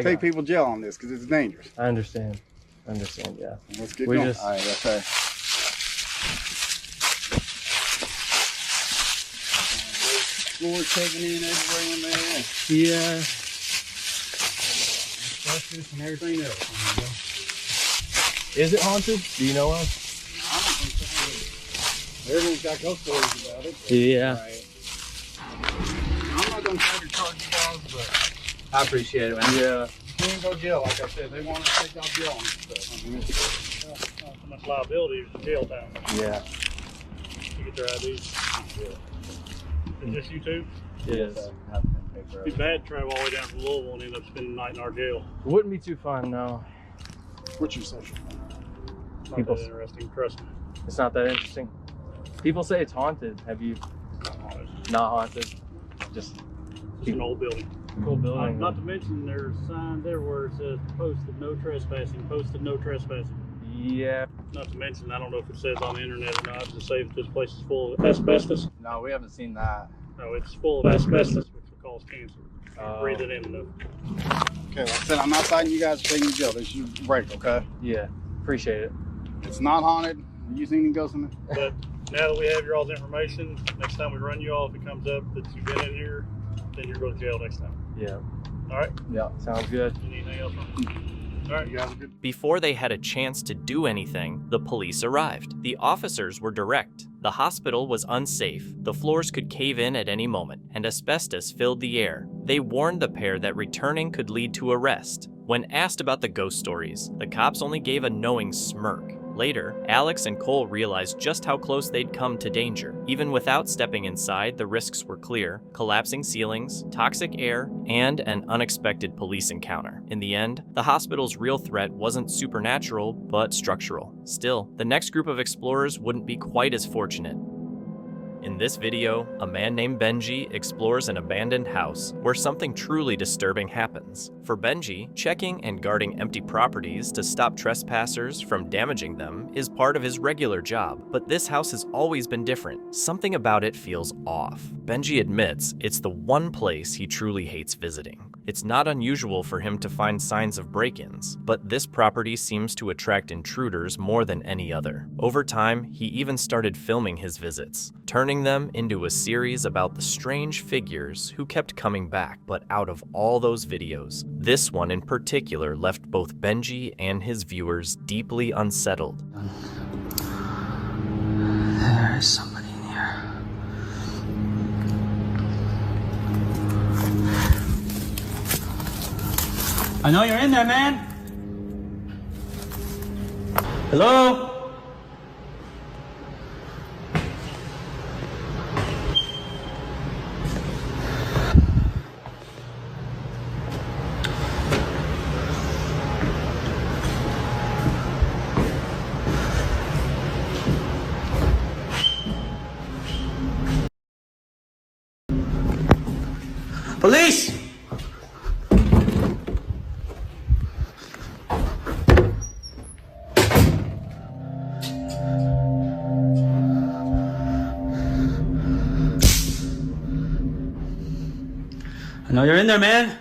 take people to jail on this because it's dangerous. I understand. Yeah. Let's get going. All right, okay. Floors taking in everywhere in there. Yeah. Asbestos and everything else. Is it haunted? Do you know of? I don't think so. Everyone's got ghost stories about it. Yeah. Right. I'm not going to try to charge you guys, but I appreciate it, man. Yeah. you can't go to jail. Like I said, they want to take y'all to jail on this stuff. I mean, it's not so much liability as jail time. Yeah. You get their IDs. Yeah. Is this you two? Yes. It'd be bad to travel all the way down from Louisville and end up spending the night in our jail. It wouldn't be too fun, no. What's your social? Not that interesting, trust me. It's not that interesting. People say it's haunted. Have you? Not haunted. Just an old building. Cool building. Not to mention there's signs everywhere that says posted no trespassing, posted no trespassing. Yeah. Not to mention, I don't know if it says on the internet or not, to say that this place is full of asbestos. No, we haven't seen that. No, it's full of asbestos, which will cause cancer. Breathe it in enough. Okay, like I said, I'm not citing you guys for taking you to jail. This is your break, okay? Yeah, appreciate it. It's not haunted. You seen any ghosts in it? But now that we have your all's information, next time we run you off, it comes up that you've been in here, then you're going to jail next time. Yeah. All right? Yeah, sounds good. You need anything else? All right, you guys are good. Before they had a chance to do anything, the police arrived. The officers were direct. The hospital was unsafe. The floors could cave in at any moment, and asbestos filled the air. They warned the pair that returning could lead to arrest. When asked about the ghost stories, the cops only gave a knowing smirk. Later, Alex and Cole realized just how close they'd come to danger. Even without stepping inside, the risks were clear: collapsing ceilings, toxic air, and an unexpected police encounter. In the end, the hospital's real threat wasn't supernatural, but structural. Still, the next group of explorers wouldn't be quite as fortunate. In this video, a man named Benji explores an abandoned house where something truly disturbing happens. For Benji, checking and guarding empty properties to stop trespassers from damaging them is part of his regular job, but this house has always been different. Something about it feels off. Benji admits it's the one place he truly hates visiting. It's not unusual for him to find signs of break-ins, but this property seems to attract intruders more than any other. Over time, he even started filming his visits, turning them into a series about the strange figures who kept coming back. But out of all those videos, this one in particular left both Benji and his viewers deeply unsettled. There is somebody in here. I know you're in there, man. Hello? Police! I know you're in there, man.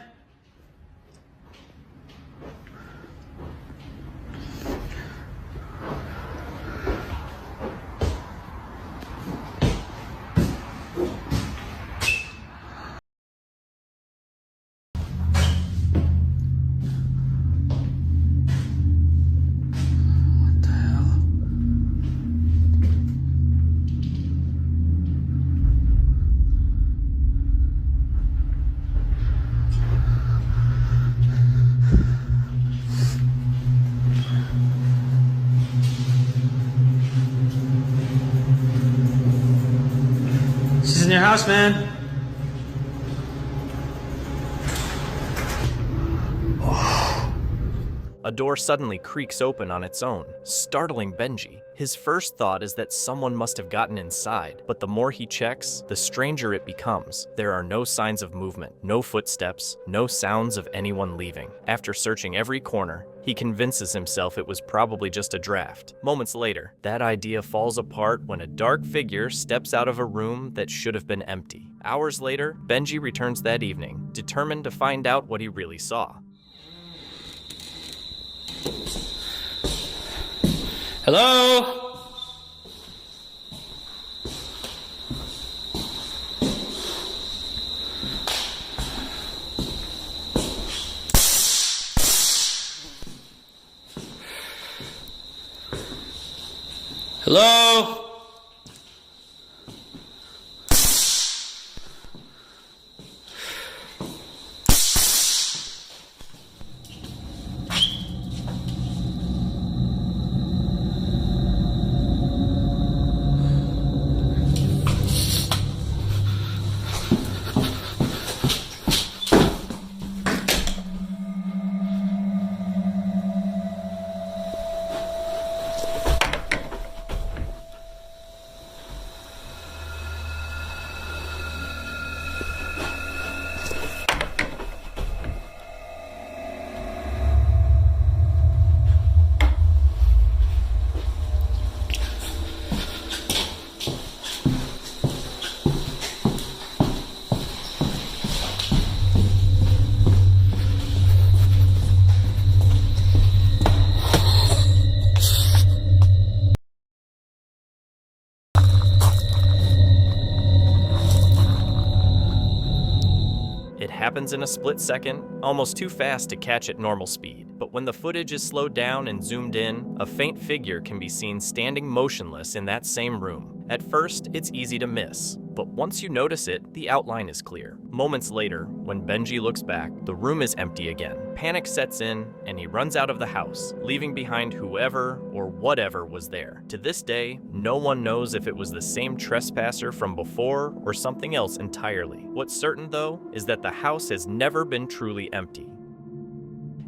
house, man. A door suddenly creaks open on its own, startling Benji. His first thought is that someone must have gotten inside, but the more he checks, the stranger it becomes. There are no signs of movement, no footsteps, no sounds of anyone leaving. After searching every corner, he convinces himself it was probably just a draft. Moments later, that idea falls apart when a dark figure steps out of a room that should have been empty. Hours later, Benji returns that evening, determined to find out what he really saw. Hello? Hello? Happens in a split second, almost too fast to catch at normal speed. But when the footage is slowed down and zoomed in, a faint figure can be seen standing motionless in that same room. At first, it's easy to miss, but once you notice it, the outline is clear. Moments later, when Benji looks back, the room is empty again. Panic sets in, and he runs out of the house, leaving behind whoever or whatever was there. To this day, no one knows if it was the same trespasser from before or something else entirely. What's certain, though, is that the house has never been truly empty.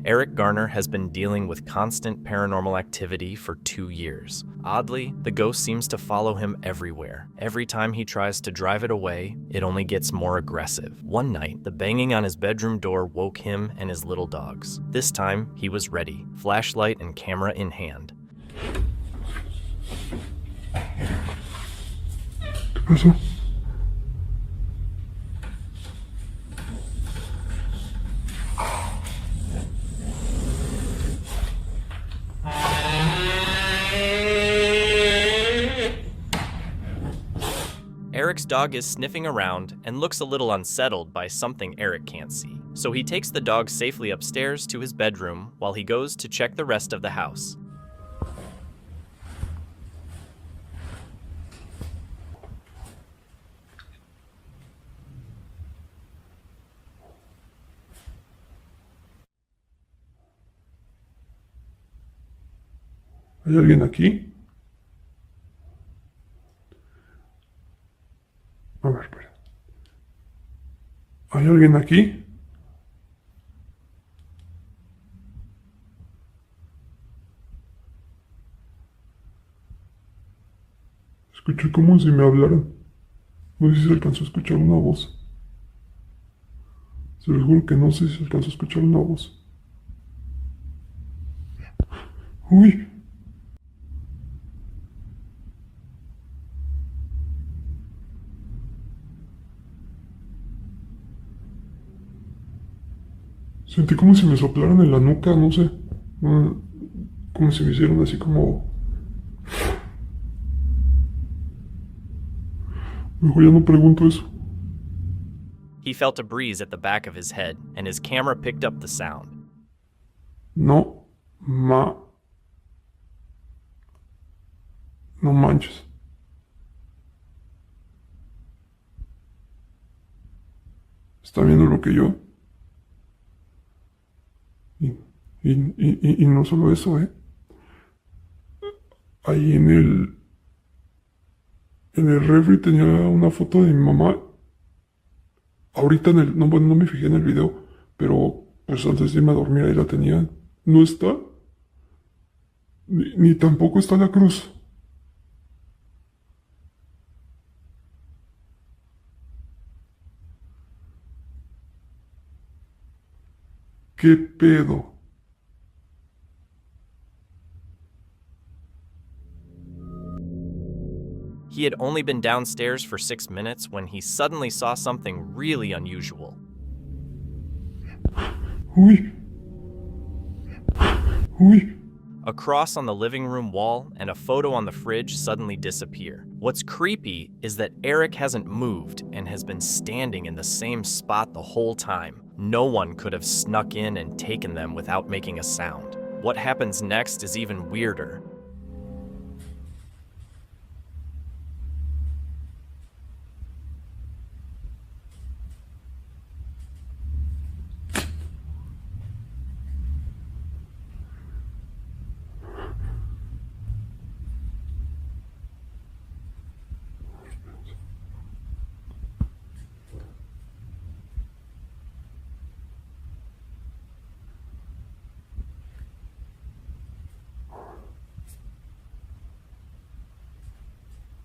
Eric Garner has been dealing with constant paranormal activity for 2 years. Oddly, the ghost seems to follow him everywhere. Every time he tries to drive it away, it only gets more aggressive. One night, the banging on his bedroom door woke him and his little dogs. This time, he was ready, flashlight and camera in hand. Eric's dog is sniffing around and looks a little unsettled by something Eric can't see. So he takes the dog safely upstairs to his bedroom while he goes to check the rest of the house. ¿Hay alguien aquí? A ver, espera. ¿Hay alguien aquí? Escuché como si me hablaran. No sé si se alcanzó a escuchar una voz. Se los juro que no sé si se alcanzó a escuchar una voz. Uy. Sentí como si me soplaran en la nuca, no sé. Como si me hicieran así como... Mejor ya no pregunto eso. He felt a breeze at the back of his head, and his camera picked up the sound. No manches. ¿Está viendo lo que yo? Y no solo eso, ahí en el refri tenía una foto de mi mamá ahorita no, bueno, no me fijé en el video, pero pues antes de irme a dormir ahí la tenían. ¿No está? Ni tampoco está la cruz. ¿Qué pedo? He had only been downstairs for 6 minutes when he suddenly saw something really unusual. Uy. Uy. A cross on the living room wall and a photo on the fridge suddenly disappear. What's creepy is that Eric hasn't moved and has been standing in the same spot the whole time. No one could have snuck in and taken them without making a sound. What happens next is even weirder.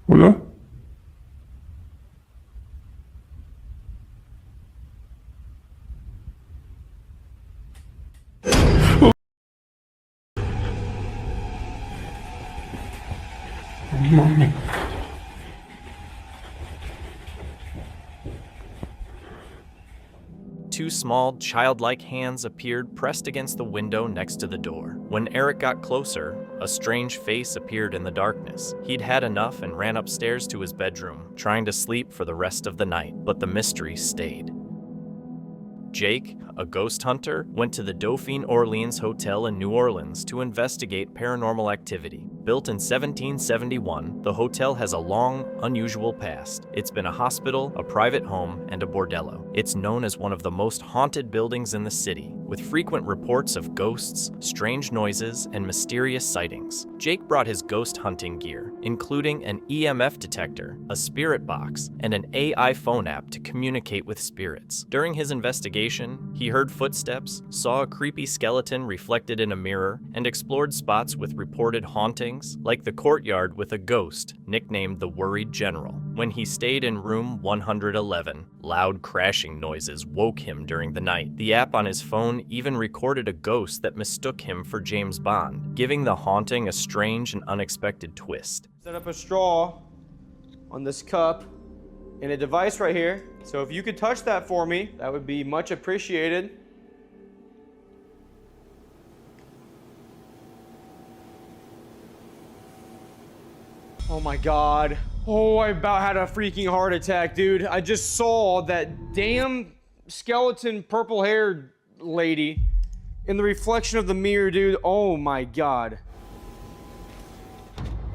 ¿Hola? Mami. Two small, childlike hands appeared pressed against the window next to the door. When Eric got closer, a strange face appeared in the darkness. He'd had enough and ran upstairs to his bedroom, trying to sleep for the rest of the night, but the mystery stayed. Jake, a ghost hunter, went to the Doofine Orleans Hotel in New Orleans to investigate paranormal activity. Built in 1771, the hotel has a long, unusual past. It's been a hospital, a private home, and a bordello. It's known as one of the most haunted buildings in the city, with frequent reports of ghosts, strange noises, and mysterious sightings. Jake brought his ghost hunting gear, including an EMF detector, a spirit box, and an AI phone app to communicate with spirits. During his investigation, he heard footsteps, saw a creepy skeleton reflected in a mirror, and explored spots with reported hauntings, like the courtyard with a ghost, nicknamed the Worried General. When he stayed in room 111, loud crashing noises woke him during the night. The app on his phone even recorded a ghost that mistook him for James Bond, giving the haunting a strange and unexpected twist. Set up a straw on this cup and a device right here. So if you could touch that for me, that would be much appreciated. Oh my God. Oh, I about had a freaking heart attack, dude. I just saw that damn skeleton purple-haired lady in the reflection of the mirror, dude. Oh my God.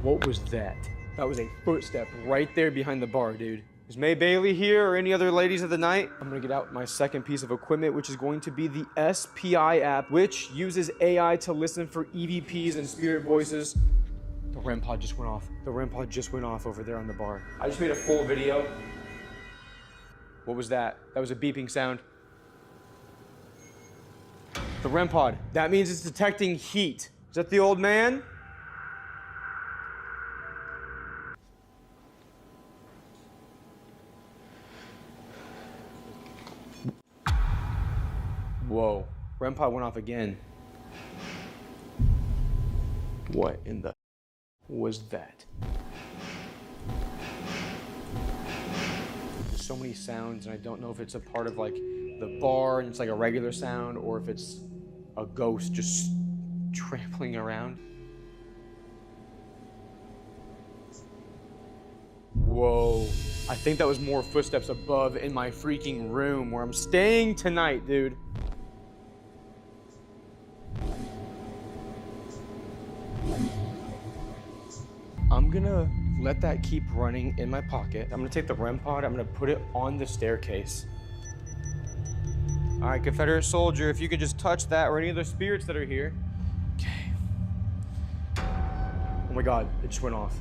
What was that? That was a footstep right there behind the bar, dude. Is May Bailey here or any other ladies of the night? I'm gonna get out my second piece of equipment, which is going to be the SPI app, which uses AI to listen for EVPs and spirit voices. The REM pod just went off. The REM pod just went off over there on the bar. I just made a full video. What was that? That was a beeping sound. The REM pod. That means it's detecting heat. Is that the old man? Whoa. REM pod went off again. What in the was that? There's so many sounds, and I don't know if it's a part of like the bar and it's like a regular sound, or if it's a ghost just trampling around. Whoa. I think that was more footsteps above in my freaking room where I'm staying tonight, dude. I'm gonna let that keep running in my pocket. I'm gonna take the REM pod, I'm gonna put it on the staircase. All right, Confederate soldier, if you could just touch that or any other spirits that are here. Okay. Oh my God, it just went off.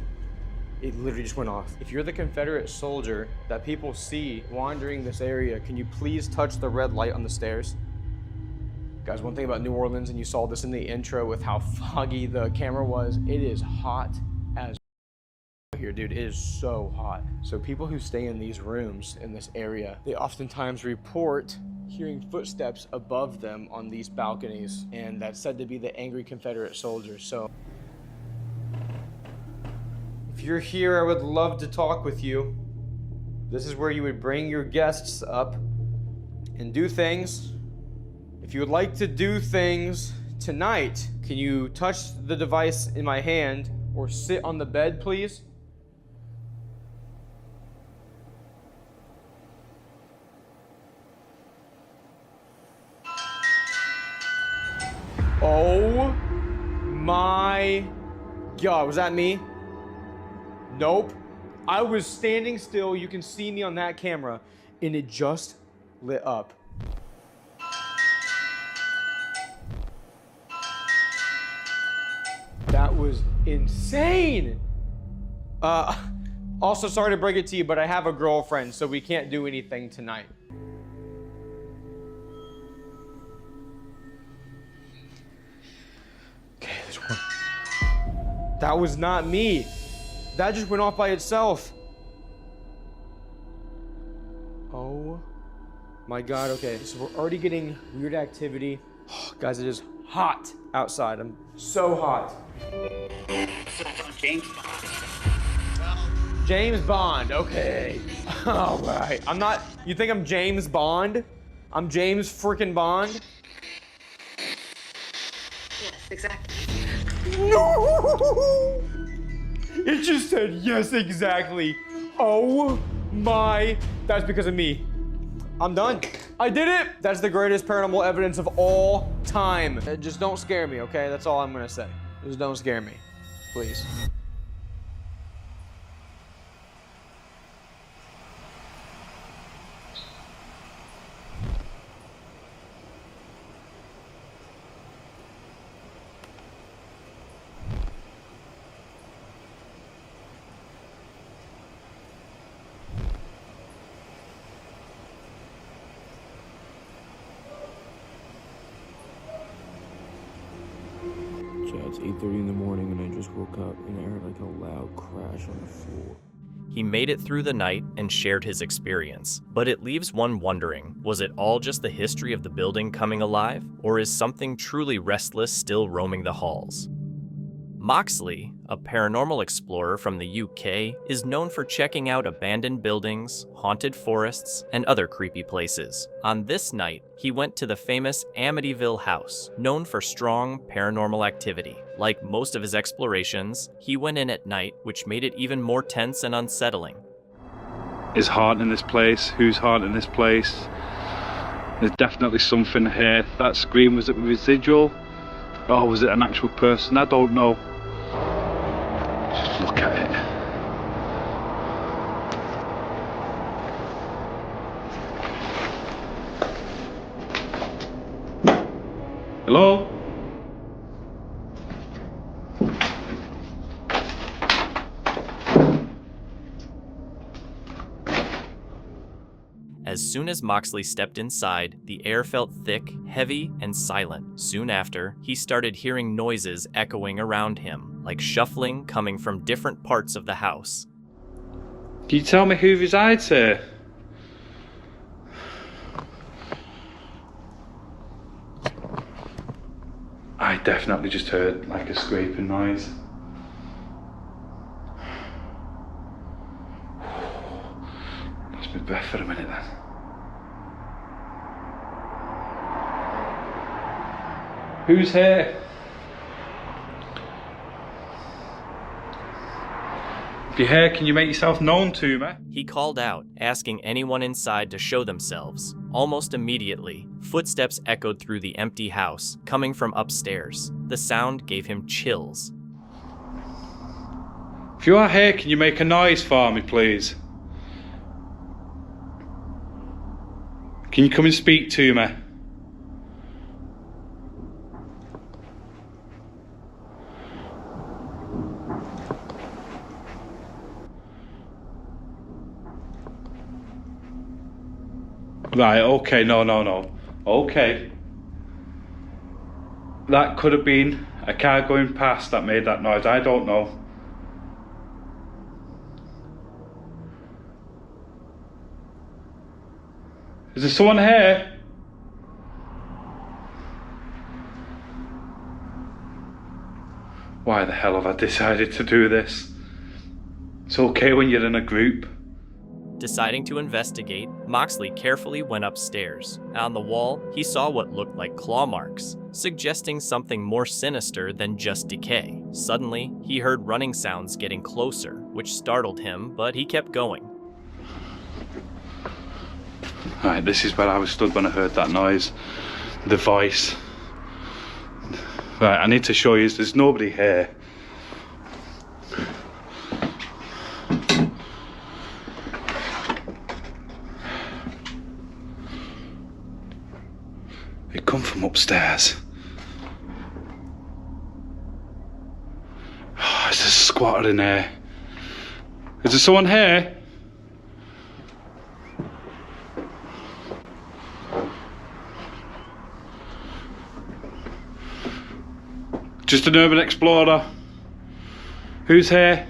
It literally just went off. If you're the Confederate soldier that people see wandering this area, can you please touch the red light on the stairs? Guys, one thing about New Orleans, and you saw this in the intro with how foggy the camera was, it is hot as here, dude. It is so hot. So people who stay in these rooms in this area, they oftentimes report hearing footsteps above them on these balconies, and that's said to be the angry Confederate soldiers. So if you're here, I would love to talk with you. This is where you would bring your guests up and do things. If you would like to do things tonight, can you touch the device in my hand or sit on the bed, please? Oh my God, was that me? Nope. I was standing still, you can see me on that camera, and it just lit up. That was insane. Also, sorry to break it to you, but I have a girlfriend, so we can't do anything tonight. Okay, there's one. That was not me. That just went off by itself. Oh my God, okay. So we're already getting weird activity. Oh, guys, it is hot outside. I'm so hot. James Bond, okay. All right, I'm not, you think I'm James Bond? I'm James freaking Bond? Yes, exactly. No! It just said, yes, exactly. Oh my, that's because of me. I'm done. I did it! That's the greatest paranormal evidence of all time. Just don't scare me, okay? That's all I'm gonna say. Just don't scare me, please. It's 8:30 in the morning and I just woke up and I heard like a loud crash on the floor. He made it through the night and shared his experience, but it leaves one wondering, was it all just the history of the building coming alive, or is something truly restless still roaming the halls? Moxley, a paranormal explorer from the UK, is known for checking out abandoned buildings, haunted forests, and other creepy places. On this night, he went to the famous Amityville house, known for strong paranormal activity. Like most of his explorations, he went in at night, which made it even more tense and unsettling. Is haunting this place? Who's haunting this place? There's definitely something here. That scream, was it residual? Or was it an actual person? I don't know. Just look at it. Hello? As soon as Moxley stepped inside, the air felt thick, heavy, and silent. Soon after, he started hearing noises echoing around him, like shuffling coming from different parts of the house. Can you tell me who resides here? I definitely just heard like a scraping noise. Lost my breath for a minute then. Who's here? If you're here, can you make yourself known to me? He called out, asking anyone inside to show themselves. Almost immediately, footsteps echoed through the empty house, coming from upstairs. The sound gave him chills. If you are here, can you make a noise for me, please? Can you come and speak to me? Right, okay, no. Okay. That could have been a car going past that made that noise, I don't know. Is there someone here? Why the hell have I decided to do this? It's okay when you're in a group. Deciding to investigate, Moxley carefully went upstairs. On the wall, he saw what looked like claw marks, suggesting something more sinister than just decay. Suddenly, he heard running sounds getting closer, which startled him, but he kept going. Right, this is where I was stood when I heard that noise. The voice. Right, I need to show you, there's nobody here. It come from upstairs. Oh, there's a squatter in here. Is there someone here? Just an urban explorer. Who's here?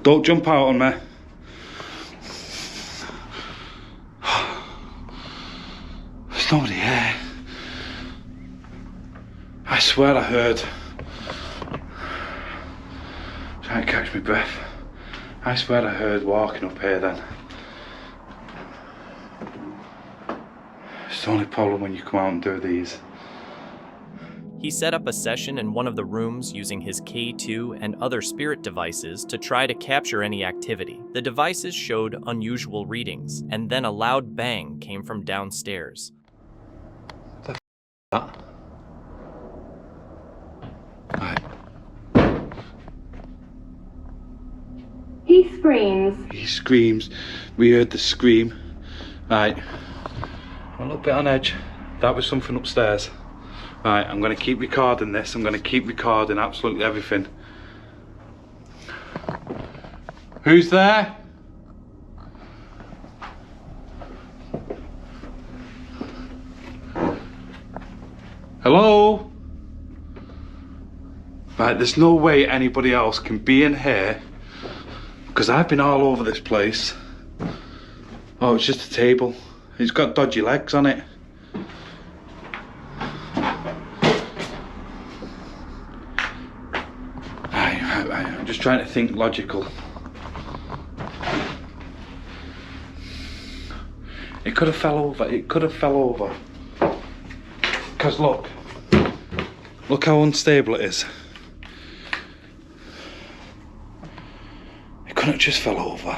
Don't jump out on me. There's nobody here. I swear I heard. Trying to catch my breath. I swear I heard walking up here then. It's the only problem when you come out and do these. He set up a session in one of the rooms using his K2 and other spirit devices to try to capture any activity. The devices showed unusual readings, and then a loud bang came from downstairs. What the f***? He screams. He screams. We heard the scream. Right. I'm a little bit on edge. That was something upstairs. Right, I'm going to keep recording this. I'm going to keep recording absolutely everything. Who's there? Hello? Right, there's no way anybody else can be in here because I've been all over this place. Oh, it's just a table. It's got dodgy legs on it. I'm just trying to think logical. It could have fell over. It could have fell over. Because look how unstable it is. It couldn't have just fell over.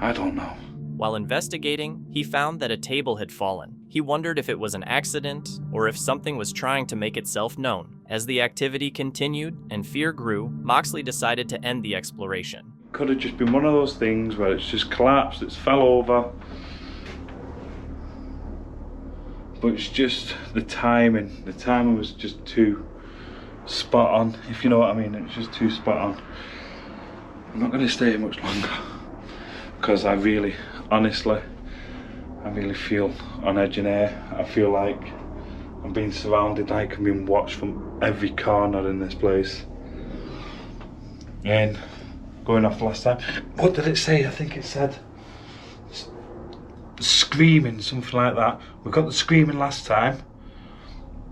I don't know. While investigating, he found that a table had fallen. He wondered if it was an accident or if something was trying to make itself known. As the activity continued and fear grew, Moxley decided to end the exploration. Could have just been one of those things where it's just collapsed, it's fell over. But it's just the timing. The timing was just too spot on, if you know what I mean. It's just too spot on. I'm not going to stay here much longer because I really, honestly, I really feel on edge in here. I feel like I'm being surrounded, like I'm being watched from every corner in this place. And going off last time, what did it say? I think it said screaming, something like that. We got the screaming last time,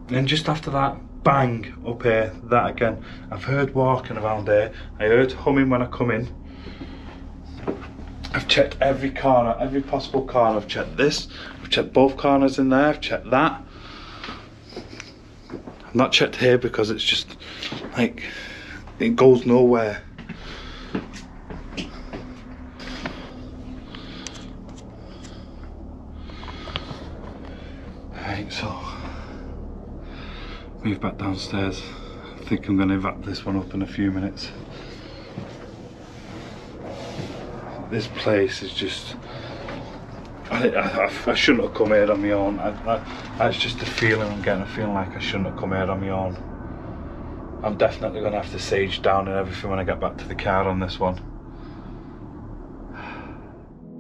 and then just after that, bang, up here, that again. I've heard walking around here. I heard humming when I come in. I've checked every corner, every possible corner. I've checked this, I've checked both corners in there, I've checked that. I've not checked here because it's just like, it goes nowhere. Right, so move back downstairs. I think I'm going to wrap this one up in a few minutes. This place is just, I shouldn't have come here on my own. That's just the feeling I'm getting, a feeling like I shouldn't have come here on my own. I'm definitely going to have to sage down and everything when I get back to the car on this one.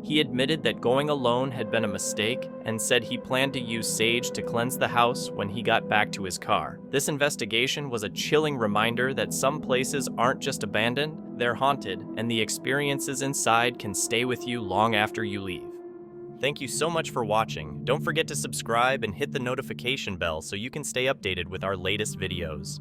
He admitted that going alone had been a mistake and said he planned to use sage to cleanse the house when he got back to his car. This investigation was a chilling reminder that some places aren't just abandoned, they're haunted, and the experiences inside can stay with you long after you leave. Thank you so much for watching. Don't forget to subscribe and hit the notification bell so you can stay updated with our latest videos.